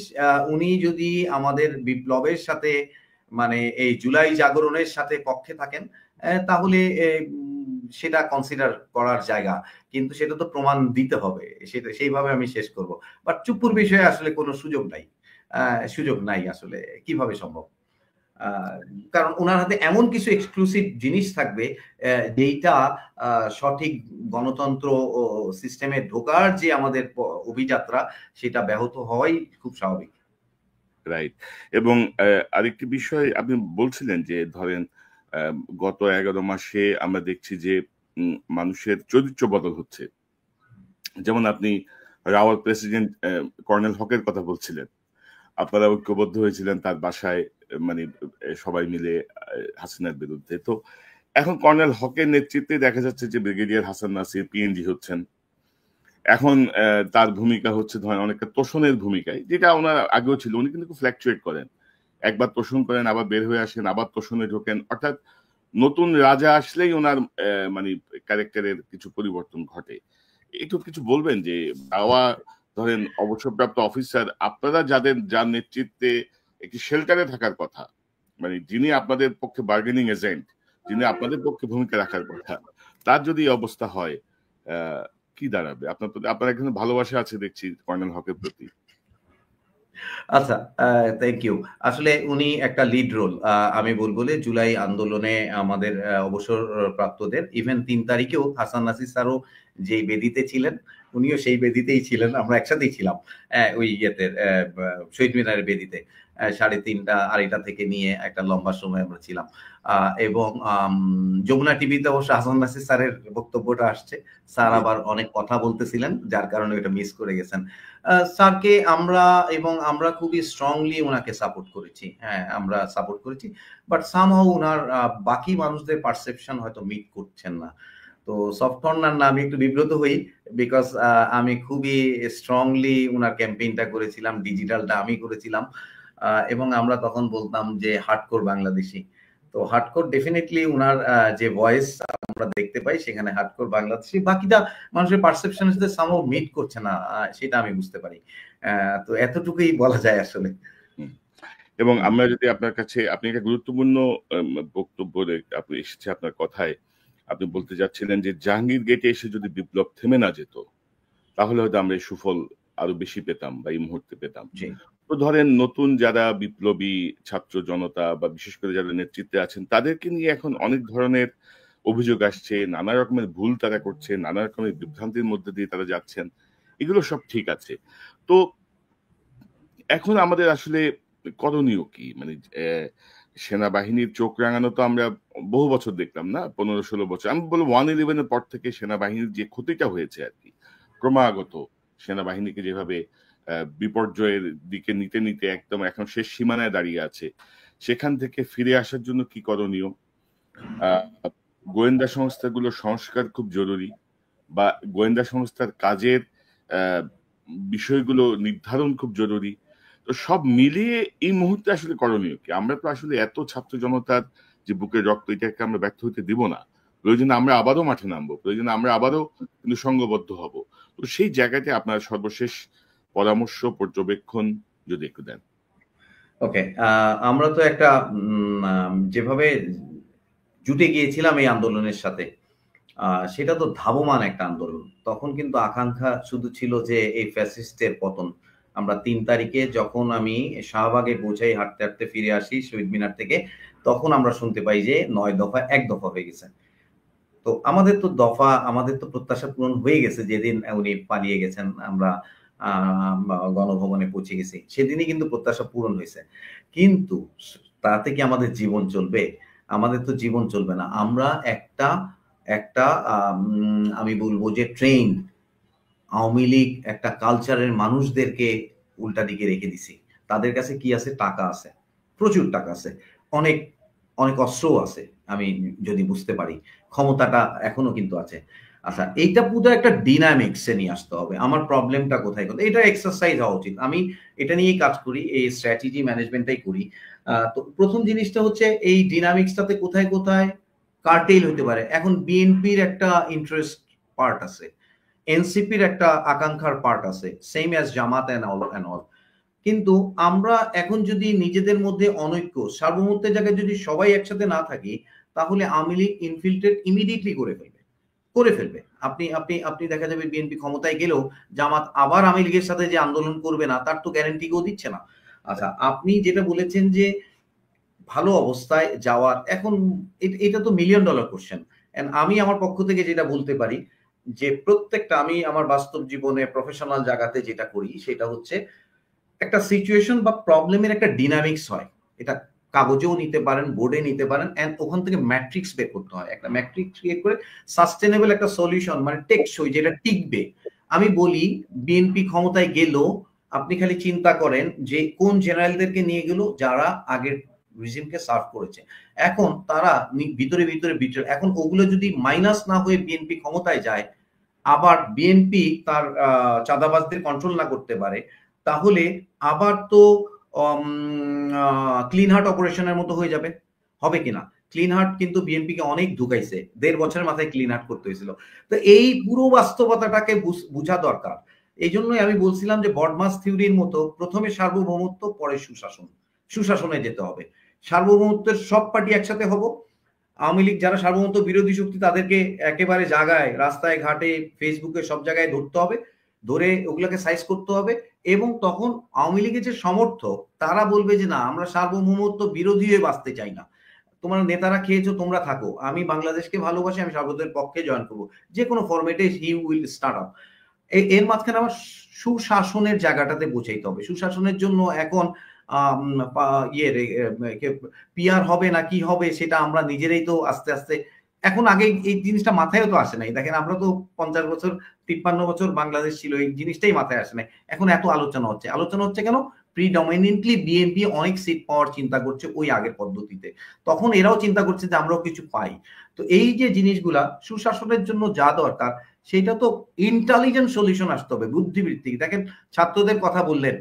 উনি যদি আমাদের বিপ্লবের সাথে, মানে এই জুলাই জাগরণের সাথে পক্ষে থাকেন, তাহলে সেটা কনসিডার করার জায়গা, কিন্তু সেটা তো প্রমাণ দিতে হবে, সেটা সেইভাবে আমি শেষ করব। বাট চুপ্পুর বিষয়ে আসলে কোনো সুযোগ নাই আসলে, কিভাবে সম্ভব? কারণ ওনার হাতে এমন কিছু এক্সক্লুসিভ জিনিস থাকবে যেটা সঠিক গণতন্ত্র ও সিস্টেমে ঢোকার যে আমাদের অভিযাত্রা, সেটা ব্যাহত হওয়াই খুব স্বাভাবিক। রাইট। এবং আরেকটি বিষয় আপনি বলছিলেন যে ধরেন গত 11 মাসে আমরা দেখছি যে মানুষের চরিত্র বদল হচ্ছে। যেমন আপনি রাওয়াল প্রেসিডেন্ট কর্নেল হকের কথা বলছিলেন, আপনারা ঐক্যবদ্ধ হয়েছিলেন তার বাসায়, মানে সবাই মিলে হাসিনার বিরুদ্ধে। তো এখন কর্নেল হকের নেতৃত্বে দেখা যাচ্ছে যে ব্রিগেডিয়ার হাসান নাসির পিএনজি হচ্ছেন। এখন তার ভূমিকা হচ্ছে ধরেন অনেকটা তোষণের ভূমিকায়, যেটা ওনার আগেও ছিল। উনি কিন্তু খুব ফ্ল্যাকচুয়েট করেন, একবার তোষণ করেন, আবার বের হয়ে আসেন, আবার তোষণে ঢোকেন। অর্থাৎ নতুন রাজা আসলেই ওনার মানে ক্যারেক্টারের কিছু পরিবর্তন ঘটে। একটু কিছু বলবেন যে বাবা, ধরেন অবসরপ্রাপ্ত অফিসার, আপনারা যার নেতৃত্বে একটি শেল্টারে থাকার কথা, মানে যিনি আপনাদের পক্ষে বার্গেনিং এজেন্ট, যিনি আপনাদের পক্ষে ভূমিকা রাখার কথা, তার যদি অবস্থা হয়, কি দাঁড়াবে? আপনার এখানে ভালোবাসা আছে দেখছি কর্নেল হকের প্রতি। আচ্ছা, থ্যাংক ইউ। আসলে উনি একটা লিড রোল, আমি বলবো যে জুলাই আন্দোলনে আমাদের অবসর প্রাপ্তদের ইভেন ৩ তারিখেও হাসান নাসির স্যারও যে বেদিতে ছিলেন, উনিও সেই বেদিতেই ছিলেন, আমরা একসাথেই ছিলাম ওই ইয়েতে শহীদ মিনারের বেদিতে ৩:৩০ ২:৩০ থেকে নিয়ে একটা লম্বা সময় আমরা ছিলাম। এবং যমুনা টিভিতে অবশ্য হাসান নাসির স্যারের বক্তব্যটা আসছে, স্যার আবার অনেক কথা বলতেছিলেন যার কারণে এটা মিস করে গেছেন। স্যারকে আমরা খুবই স্ট্রংলি ওনাকে সাপোর্ট করেছি, হ্যাঁ আমরা সাপোর্ট করেছি, বাট সামহাউ ওনার বাকি মানুষদের পারসেপশন হয়তো মিট করছেন না। তো সফট কর্নার না, আমি একটু বিব্রত হই, বিকজ আমি খুবই স্ট্রংলি ওনার ক্যাম্পেইনটা করেছিলাম, ডিজিটালটা আমি করেছিলাম, এবং আমরা তখন বলতাম যে হার্ডকোর বাংলাদেশি। তো হার্ডকোর ডেফিনেটলি ওনার যে ভয়েস আমরা দেখতে পাই সেখানে হার্ডকোর বাংলাদেশি, বাকিটা মানুষের পারসেপশনের সাথে সামহাউ মিট করছে না, সেটা আমি বুঝতে পারি। তো এতটুকুই বলা যায় আসলে। এবং আমরা যদি আপনার কাছে, আপনি একটা গুরুত্বপূর্ণ বক্তব্য আপনি এসেছে আপনার কথায়, আপনি বলতে যাচ্ছিলেন যে জাহাঙ্গীর গেটে এসে যদি বিপ্লব থেমে না যেত তাহলে হয়তো আমরা এই সুফল আরো বেশি পেতাম বা এই মুহূর্তে পেতাম। তো ধরেন নতুন যারা বিপ্লবী ছাত্র জনতা বা বিশেষ করে যারা নেতৃত্বে আছেন তাদেরকে নিয়ে এখন অনেক ধরনের অভিযোগ আসছে, নানা রকমের ভুল তারা করছে, নানা রকমের বিভ্রান্তির মধ্যে দিয়ে তারা যাচ্ছেন, এগুলো সব ঠিক আছে। তো এখন আমাদের আসলে করণীয় কি? মানে সেনাবাহিনীর চোখ রাঙানো তো আমরা বহু বছর দেখলাম না, 15-16 বছর। আমি বলবো 1/11-এর পর থেকে সেনাবাহিনীর যে ক্ষতিটা হয়েছে আর কি, ক্রমাগত সেনাবাহিনীকে যেভাবে বিপর্যয়ের দিকে নিতে নিতে একদম এখন শেষ সীমানায় দাঁড়িয়ে আছে, সেখান থেকে ফিরে আসার জন্য কি করণীয়? গোয়েন্দা সংস্থাগুলোর সংস্কার খুব জরুরি, বা গোয়েন্দা সংস্থার কাজের বিষয়গুলো নির্ধারণ খুব জরুরি। তো সব মিলিয়ে এই মুহূর্তে আসলে করণীয় কি? আমরা তো আসলে এত ছাত্র জনতার যে বুকের রক্ত, এটাকে আমরা ব্যর্থ হইতে দিব না। প্রয়োজনে আমরা আবারও মাঠে নামবো, প্রয়োজনে আমরা আবারও কিন্তু সংঘবদ্ধ হব। তো সেই জায়গাতে আপনার সর্বশেষ পরামর্শ, পর্যবেক্ষণ যদি একটু দেন। ওকে, আমরা তো একটা যেভাবে জুটে গিয়েছিলাম এই আন্দোলনের সাথে, সেটা তো ধাবমান একটা আন্দোলন। তখন কিন্তু আকাঙ্ক্ষা শুধু ছিল যে এই ফ্যাসিস্টের পতন। আমরা ৩ তারিখে যখন আমি শাহবাগে পৌঁছাই, হাঁটতে হাঁটতে ফিরে আসি শহীদ মিনার থেকে, তখন আমরা শুনতে পাই যে ৯ দফা ১ দফা হয়ে গেছে। তো আমাদের তো প্রত্যাশা পূরণ হয়ে গেছে যেদিন উনি পালিয়ে গেছেন, আমরা গণভবনে পৌঁছে গেছি, সেদিনই কিন্তু প্রত্যাশা পূরণ হয়েছে। কিন্তু তাতে কি আমাদের জীবন চলবে? আমাদের তো জীবন চলবে না। আমরা একটা আমি বলবো যে ট্রেন্ড আওয়ামী লীগ একটা কালচারের মানুষদেরকে উল্টা দিকে রেখে দিছি। তাদের কাছে কি আছে? টাকা আছে, প্রচুর টাকা আছে, অনেক অনেক অস্ত্রও আছে, আমি যদি বুঝতে পারি, ক্ষমতাটা এখনো কিন্তু আছে। আচ্ছা, এইটা পুরো একটা ডিনামিক্সে নিয়ে আসতে হবে। আমার প্রবলেমটা কোথায়? এটা এক্সারসাইজ হওয়া উচিত। আমি এটা নিয়েই কাজ করি, এই স্ট্র্যাটেজি ম্যানেজমেন্টটাই করি। তো প্রথম জিনিসটা হচ্ছে এই ডিনামিক্সটাতে কোথায় কোথায় কার্টেল হতে পারে। এখন বিএনপির একটা ইন্টারেস্ট পার্ট আছে, এনসিপির একটা আকাঙ্ক্ষার পার্ট আছে, same as Jamaat and all. কিন্তু আমরা এখন যদি নিজেদের মধ্যে অনৈক্য, সার্বভৌমত্বের জায়গায় যদি সবাই একসাথে না থাকি, তাহলে আওয়ামী লীগ ইনফিল্ট্রেট ইমিডিয়েটলি করে ফেলবে। আপনি দেখা যাবে বিএনপি ক্ষমতায় গেলেও জামাত আবার আওয়ামী লীগের সাথে যে আন্দোলন করবে না, তার তো গ্যারান্টি কেউ দিচ্ছে না। আচ্ছা, আপনি যেটা বলেছেন যে ভালো অবস্থায় যাওয়ার, এখন এটা তো $1 মিলিয়ন কোশ্চেন। আমি আমার পক্ষ থেকে যেটা বলতে পারি যে প্রত্যেকটা, আমি আমার বাস্তব জীবনে প্রফেশনাল জায়গাতে যেটা করি সেটা হচ্ছে একটা সিচুয়েশন বা প্রবলেমের একটা ডিনামিক্স হয়, এটা কাগজেও নিতে পারেন, বোর্ডে নিতে পারেন, এন্ড ওখান থেকে ম্যাট্রিক্স বের করতে হয়। একটা ম্যাট্রিক্স ক্রিয়েট করে সাস্টেনেবল একটা সলিউশন, মানে টেকসই, যেটা টিকবে। আমি বলি বিএনপি ক্ষমতায় গেল, আপনি খালি চিন্তা করেন যে কোন জেনারেলদেরকে নিয়ে গেল যারা আগের রিজিমকে সার্ভ করেছে, এখন তারা ভিতরে এখন ওগুলো যদি মাইনাস না হয়ে বিএনপি ক্ষমতায় যায়, আবার বিএনপি তার চাঁদাবাজদের কন্ট্রোল না করতে পারে, তাহলে আবার তো ক্লিন হার্ট অপারেশনের মতো হয়ে যাবে। হবে কিনা? ক্লিন হার্ট কিন্তু বিএনপি কে অনেক ঢুকাইছে, 1.5 বছরের মাথায় ক্লিন হার্ট করতে হয়েছিল। তো এই পুরো বাস্তবতাটাকে বোঝা দরকার। এই জন্যই আমি বলছিলাম যে বডমাস থিওরির মতো প্রথমে সার্বভৌমত্ব, পরে সুশাসনে যেতে হবে। সার্বভৌমত্বের সব পার্টি একসাথে হব, আওয়ামী লীগ যারা সার্বভৌমত্ব বিরোধী শক্তি তাদেরকে একেবারে জায়গায়, রাস্তায় ঘাটে, ফেসবুকে সব জায়গায় ধরতে হবে, ধরে ওগুলোকে সাইজ করতে হবে। এবং তখন আওয়ামী লীগের যে সমর্থক তারা বলবে যে না, আমরা সার্বভৌমত্ব বিরোধী হয়ে বাঁচতে চাই না, তোমার নেতারা খেয়েছো, তোমরা থাকো, আমি বাংলাদেশকে ভালোবাসি, আমি সার্বভৌমত্বের পক্ষে জয়েন করবো, যে কোনো ফরম্যাটে হি উইল স্টার্ট আপ। এর মাঝখানে আবার সুশাসনের জায়গাটাতে বোঝাইতে হবে। সুশাসনের জন্য এখন পিআর হবে না কি হবে সেটা আমরা নিজেরাই তো আস্তে আস্তে, এখন আগে এই জিনিসটা মাথায়ও তো আসে নাই। দেখেন আমরা তো 50 বছর 53 বছর বাংলাদেশ ছিল, এই জিনিসটাই মাথায় আসে নাই। এখন এত আলোচনা হচ্ছে কেন? প্রিডমিনেন্টলি বিএনপি অনেক সিট পাওয়ার চিন্তা করছে ওই আগের পদ্ধতিতে, তখন এরাও চিন্তা করছে যে আমরাও কিছু পাই। তো এই যে জিনিসগুলা সুশাসনের জন্য যা দরকার সেটা তো ইন্টেলিজেন্ট সলিউশন আসতে হবে, বুদ্ধিবৃত্তিক। দেখেন ছাত্রদের কথা বললেন,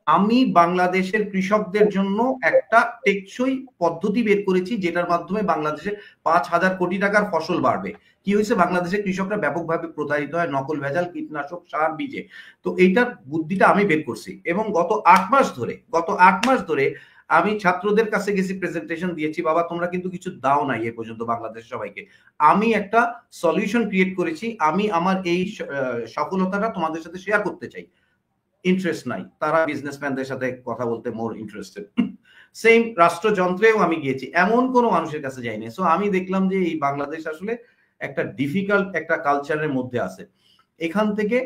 আমি বাংলাদেশের কৃষকদের জন্য একটা টেকসই পদ্ধতি বের করেছি যেটার মাধ্যমে বাংলাদেশে 5,000 কোটি টাকার ফসল বাড়বে। কি হয়েছে? বাংলাদেশের কৃষকরা ব্যাপকভাবে প্রতারিত হয় নকল ভেজাল কীটনাশক সার বীজে। তো এইটার বুদ্ধিটা আমি বের করছি এবং গত 8 মাস ধরে আমি ছাত্রদের কাছে গেছি, প্রেজেন্টেশন দিয়েছি, বাবা তোমরা কিন্তু কিছু দাও নাই এ পর্যন্ত বাংলাদেশ সবাইকে, আমি একটা সলিউশন ক্রিয়েট করেছি, আমি আমার এই সফলতাটা তোমাদের সাথে শেয়ার করতে চাই। ইন্টারেস্ট নাই, তারা বিজনেসম্যানদের সাথে কথা বলতে মোর ইন্টারেস্টেড। সেম রাষ্ট্রযন্ত্রেও আমি গিয়েছি, এমন কোনো মানুষের কাছে যাইনি। সো আমি দেখলাম যে এই বাংলাদেশ আসলে একটা ডিফিকাল্ট একটা কালচারের মধ্যে আছে। এখান থেকে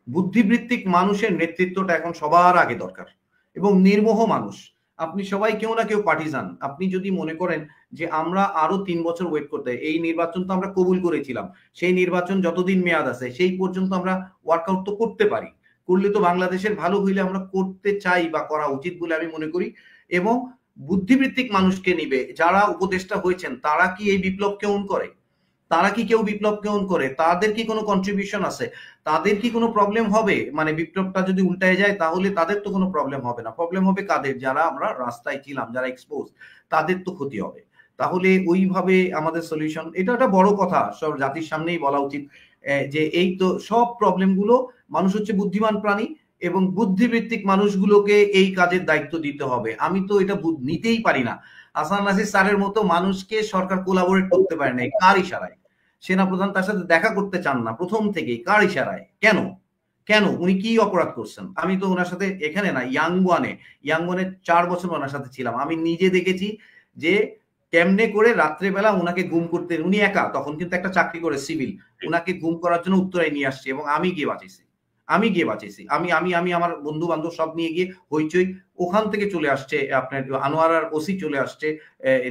বুদ্ধিবৃত্তিক মানুষের নেতৃত্বটা এখন সবার আগে দরকার, এবং নির্মোহ মানুষ। আপনি সবাই কেউ না কেউ পার্টিজান। আপনি যদি মনে করেন যে আমরা আরো 3 বছর ওয়েট করতে, এই নির্বাচন তো আমরা কবুল করেছিলাম, সেই নির্বাচন যতদিন মেয়াদ আছে সেই পর্যন্ত আমরা ওয়ার্কআউট তো করতে পারি, করলে তো বাংলাদেশের ভালো হইলে আমরা করতে চাই বা করা উচিত বলে আমি মনে করি। এবং বুদ্ধিবৃত্তিক মানুষকে নিবে, যারা উপদেষ্টা হয়েছেন তারা কি এই বিপ্লবকে ওন করে? কেউ বিপ্লবকে ওন করে? তাদের কি কোনো কন্ট্রিবিউশন আছে? তাদের কি কোনো প্রবলেম হবে? মানে বিপ্লবটা যদি উল্টায় যায় তাহলে তাদের তো কোনো প্রবলেম হবে না, প্রবলেম হবে কাদের? যারা আমরা রাস্তায় ছিলাম, যারা এক্সপোজ, তাদের তো ক্ষতি হবে। তাহলে ওইভাবে আমাদের সলিউশন, এটা একটা বড় কথা, সব জাতির সামনেই বলা উচিত যে এই তো সব প্রবলেম গুলো, মানুষ হচ্ছে বুদ্ধিমান প্রাণী এবং বুদ্ধিবৃত্তিক মানুষগুলোকে এই কাজের দায়িত্ব দিতে হবে। আমি তো এটা নিতেই পারি না। হাসান নাসির স্যারের মতো মানুষকে সরকার কোলাবোরেট করতে পারে না, কার ইশারায়? সেনাপ্রধান তার সাথে দেখা করতে চান না প্রথম থেকেই, কার ইশারায়? কেন উনি কি অপরাধ করছেন? আমি তো ওনার সাথে এখানে না, ইয়াংওয়ানে 4 বছর ওনার সাথে ছিলাম, আমি নিজে দেখেছি যে কেমনে করে রাত্রেবেলা ওনাকে গুম করতে, উনি একা তখন কিন্তু একটা চাকরি করে সিভিল, ওনাকে গুম করার জন্য উত্তরায় নিয়ে আসছে এবং আমি গিয়ে বাঁচিয়েছি। আমি আমার বন্ধু বান্ধব সব নিয়ে গিয়ে হইচই, ওখান থেকে চলে আসছে আপনার আনোয়ারার ওসি চলে আসছে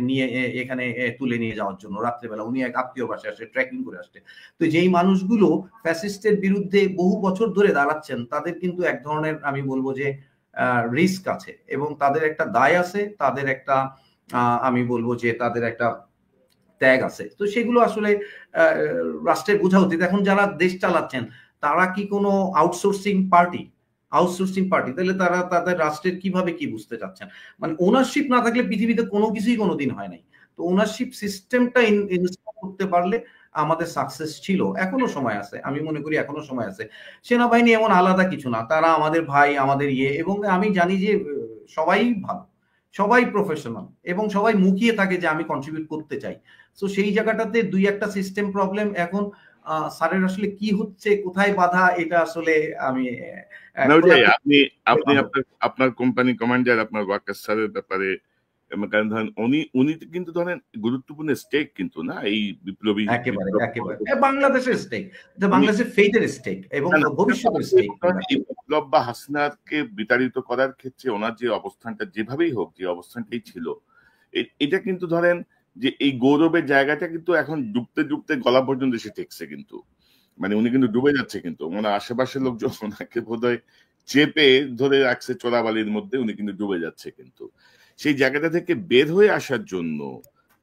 নিয়ে এখানে তুলে নিয়ে যাওয়ার জন্য রাত্রেবেলা, উনি এক আত্মীয় বাসায় আসছে, ট্রেকিং করে আসছে। তো যেই মানুষগুলো ফ্যাসিস্টের বিরুদ্ধে বহু বছর ধরে দাঁড়াচ্ছেন, তাদের কিন্তু এক ধরনের আমি বলবো যে রিস্ক আছে এবং তাদের একটা দায় আছে, তাদের একটা আমি বলবো যে তাদের একটা ত্যাগ আছে। তো সেগুলো আসলে রাষ্ট্রের বোঝা উচিত। এখন যারা দেশ চালাচ্ছেন তারা কি কোনো আউটসোর্সিং পার্টি? তাহলে তারা তাদের রাষ্ট্রের কিভাবে কি বুঝতে চাচ্ছেন? মানে ওনারশিপ না থাকলে পৃথিবীতে কোনো কিছুই কোনোদিন হয় নাই। তো ওনারশিপ সিস্টেমটা ইনস্টল করতে পারলে আমাদের সাকসেস ছিল। এখনো সময় আছে, আমি মনে করি এখনো সময় আছে। সেনাবাহিনী এমন আলাদা কিছু না, তারা আমাদের ভাই, আমাদের এবং আমি জানি যে সবাই ভালো, সবাই প্রফেশনাল এবং সবাই মুখিয়ে থাকে যে আমি কন্ট্রিবিউট করতে চাই। তো সেই জায়গাটাতে দুই একটা সিস্টেম প্রবলেম। এখন স্যারের আসলে কি হচ্ছে, কোথায় বাধা, এটা আসলে আমি আপনি আপনার কোম্পানি কমান্ডার, আপনার ওয়াকার স্যারের ব্যাপারে, কারণ ধরেন উনি কিন্তু ধরেন গুরুত্বপূর্ণ স্টেক কিন্তু না এই বিপ্লবী, একেবারে বাংলাদেশের স্টেক, বাংলাদেশের ফেটের স্টেক এবং ভবিষ্যতের স্টেক। এই বিপ্লব বা হাসিনাকে বিতাড়িত করার ক্ষেত্রে ওনার যে অবস্থানটা, যেভাবেই হোক যে অবস্থানটাই ছিল, এটা কিন্তু ধরেন যে এই গৌরবের জায়গাটা কিন্তু এখন ডুবতে ডুবতে গলা পর্যন্ত এসে ঠেকছে কিন্তু, মানে উনি কিন্তু ডুবে যাচ্ছে কিন্তু, মানে আশেপাশের লোকজন ওনাকে বোধহয় চেপে ধরে রাখছে চোরাবালির মধ্যে, উনি কিন্তু ডুবে যাচ্ছে কিন্তু। সেই জায়গাটা থেকে বের হয়ে আসার জন্য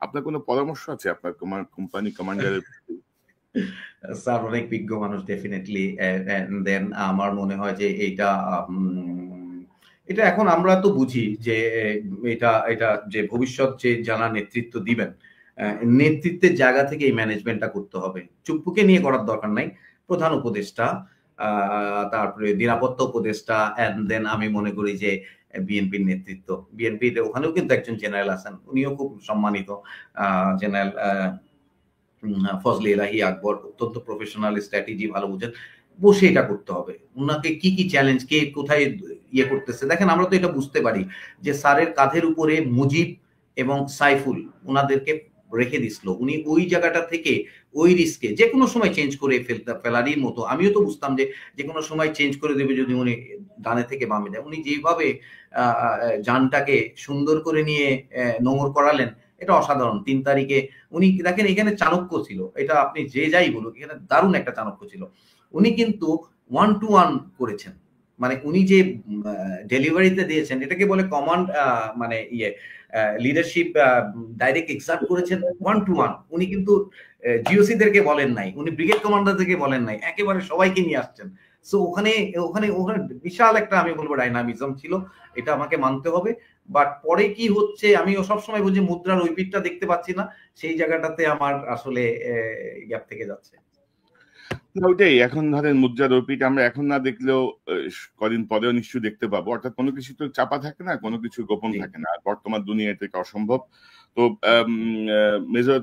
আপনার কোনো পরামর্শ আছে আপনার কোম্পানি কমান্ডারের? স্যার অনেক বিজ্ঞ মানুষ ডেফিনেটলি। দেন আমার মনে হয় যে এটা এখন আমরা তো বুঝি যে এটা যে ভবিষ্যৎ যে যারা নেতৃত্ব দিবেন, নেতৃত্বের জায়গা থেকে এই ম্যানেজমেন্টটা করতে হবে। চুপ্পুকে নিয়ে করার দরকার নাই, প্রধান উপদেষ্টা, তারপরে নিরাপত্তা উপদেষ্টা, এন্ড দেন আমি মনে করি যে বিএনপির নেতৃত্ব, বিএনপিতে ওখানেও কিন্তু একজন জেনারেল আছেন, উনিও খুব সম্মানিত জেনারেল ফজলে এলাহি আকবর, অত্যন্ত প্রফেশনাল, স্ট্র্যাটেজি ভালো বুঝেন। বসে এটা করতে হবে, উনাকে কি কি চ্যালেঞ্জ, কে কোথায় ইয়ে করতেছে। দেখেন আমরা তো এটা বুঝতে পারি যে স্যারের কাঁধের উপরে মুজিব এবং সাইফুল উনাদেরকে রেখে দিছিল, উনি ওই জায়গাটা থেকে ওই রিস্কে যে কোনো সময় চেঞ্জ করে ফেলারই মতো। আমিও তো বুঝতাম যে কোনো সময় চেঞ্জ করে দেবে যদি উনি ডানে থেকে বামে যায়। উনি যেভাবে যানটাকে সুন্দর করে নিয়ে নোংর করালেন, এটা অসাধারণ। 3 তারিখে উনি দেখেন এখানে চাণক্য ছিল, এটা আপনি যে যাই বলুক, এখানে দারুণ একটা চাণক্য ছিল। উনি কিন্তু 1 to 1 করেছেন, মানে উনি যে ডেলিভারিতে দিয়েছেন এটাকে বলে কমান্ড, মানে লিডারশিপ ডাইরেক্ট এক্সার্ট করেছেন 1 to 1। উনি কিন্তু জিওসি দেরকে বলেন নাই, উনি ব্রিগেড কমান্ডারদেরকে বলেন নাই, একেবারে সবাইকে নিয়ে আসছেন। সো ওখানে ওখানে ওখানে বিশাল একটা আমি বলবো ডাইনামিজম ছিল, এটা আমাকে মানতে হবে। বাট পরে কি হচ্ছে আমিও সবসময় বলছি মুদ্রার ওই পিঠটা দেখতে পাচ্ছি না, সেই জায়গাটাতে আমার আসলে গ্যাপ থেকে যাচ্ছে। ওইটাই, এখন ধরেন মুদ্রার রূপিট আমরা এখন না দেখলেও কদিন পরেও নিশ্চয়ই দেখতে পাবো। অর্থাৎ কোনো কিছু তো চাপা থাকে না, কোনো কিছু গোপন থাকে না, আর বর্তমান দুনিয়া থেকে অসম্ভব। তো মেজর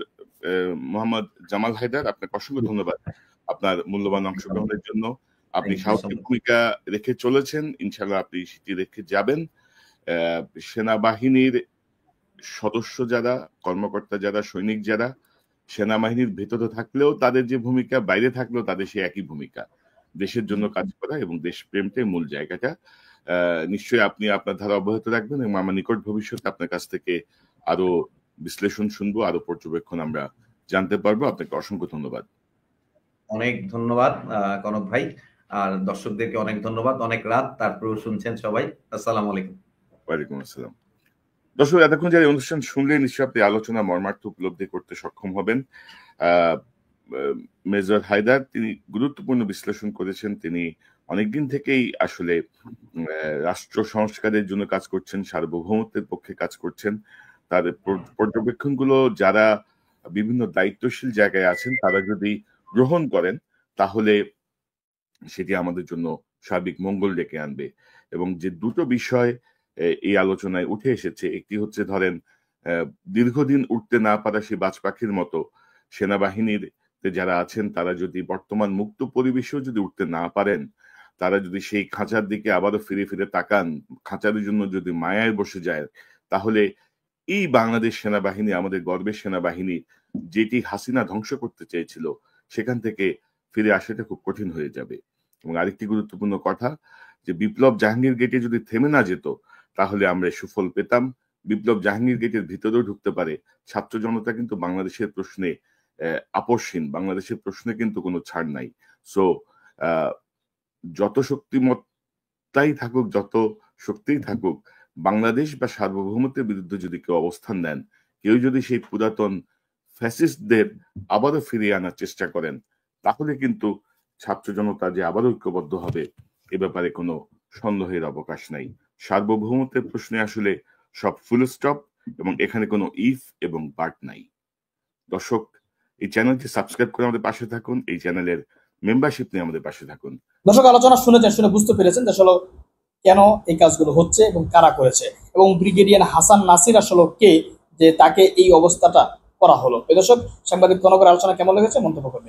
মোহাম্মদ জামাল হায়দার, আপনাকে অসংখ্য ধন্যবাদ আপনার মূল্যবান অংশগ্রহণের জন্য। আপনি সাহসী ভূমিকা রেখে চলেছেন, ইনশাল্লাহ আপনি সেটি রেখে যাবেন। সেনাবাহিনীর সদস্য যারা, কর্মকর্তা যারা, সৈনিক যারা সেনাবাহিনীর ভেতরে থাকলেও তাদের যে ভূমিকা, বাইরে থাকলেও তাদের সে একই ভূমিকা, দেশের জন্য কাজ করা এবং দেশপ্রেমটাই মূল জায়গাটা। নিশ্চয়ই আপনি আপনার ধারা অব্যাহত রাখবেন এবং আমার নিকট ভবিষ্যতে আপনার কাছ থেকে আরো বিশ্লেষণ শুনবো, আরো পর্যবেক্ষণ আমরা জানতে পারবো। আপনাকে অসংখ্য ধন্যবাদ। অনেক ধন্যবাদ কনক ভাই, আর দর্শকদেরকে অনেক ধন্যবাদ। অনেক রাত তারপরেও শুনছেন সবাই। আসসালামু আলাইকুম। ওয়ালাইকুম আসসালাম। দর্শক, এতক্ষণ যারা অনুষ্ঠান শুনলে নিশ্চয়ই আপনি আলোচনা মর্মার্থ উপলব্ধি করতে সক্ষম হবেন। মেজর হায়দার তিনি গুরুত্বপূর্ণ বিশ্লেষণ করেছেন। তিনি অনেকদিন থেকেই আসলে রাষ্ট্র সংস্কারের জন্য কাজ করছেন, সার্বভৌমত্বের পক্ষে কাজ করছেন। তার পর্যবেক্ষণগুলো যারা বিভিন্ন দায়িত্বশীল জায়গায় আছেন তারা যদি গ্রহণ করেন তাহলে সেটি আমাদের জন্য সার্বিক মঙ্গল ডেকে আনবে। এবং যে দুটো বিষয় এই আলোচনায় উঠে এসেছে, একটি হচ্ছে ধরেন দীর্ঘদিন উঠতে না পারা সেই বাজ পাখির মতো সেনাবাহিনীর যারা আছেন তারা যদি বর্তমান মুক্ত পরিবেশেও যদি উঠতে না পারেন, তারা যদি সেই খাঁচার দিকে আবারও ফিরে ফিরে তাকান, খাঁচার জন্য যদি মায়ায় বসে যায়, তাহলে এই বাংলাদেশ সেনাবাহিনী, আমাদের গর্বের সেনাবাহিনী, যেটি হাসিনা ধ্বংস করতে চেয়েছিল, সেখান থেকে ফিরে আসাটা খুব কঠিন হয়ে যাবে। এবং আরেকটি গুরুত্বপূর্ণ কথা, যে বিপ্লব জাহাঙ্গীর গেটে যদি থেমে না যেত তাহলে আমরা সুফল পেতাম। বিপ্লব জাহাঙ্গীর গেটের ভিতরেও ঢুকতে পারে। ছাত্র জনতা কিন্তু বাংলাদেশের প্রশ্নে আপোষহীন, বাংলাদেশের প্রশ্নে কিন্তু কোনো ছাড় নাই। সো যত শক্তিমত্তাই থাকুক, যত শক্তিই থাকুক, বাংলাদেশ বা সার্বভৌমত্বের বিরুদ্ধে যদি কেউ অবস্থান নেন, কেউ যদি সেই পুরাতন ফ্যাসিস্টদের আবারও ফিরিয়ে আনার চেষ্টা করেন, তাহলে কিন্তু ছাত্র জনতা যে আবারও ঐক্যবদ্ধ হবে এ ব্যাপারে কোনো সন্দেহের অবকাশ নাই। সার্বভৌমত্বের প্রশ্নে আসলে সব ফুল স্টপ, এবং এখানে কোনো ইফ এবং বাট নাই। দর্শক, এই চ্যানেলটি সাবস্ক্রাইব করে আমাদের পাশে থাকুন, এই চ্যানেলের মেম্বারশিপ নিয়ে আমাদের পাশে থাকুন। দর্শক, আলোচনা শুনেছেন, শুনে বুঝতে পেরেছেন যে আসলে কেন এই কাজগুলো হচ্ছে এবং কারা করেছে, এবং ব্রিগেডিয়ার হাসান নাসির আসলে কে, যে তাকে এই অবস্থাটা করা হলো। দর্শক, সাংবাদিক কনকের আলোচনা কেমন লেগেছে মন্তব্য করবে।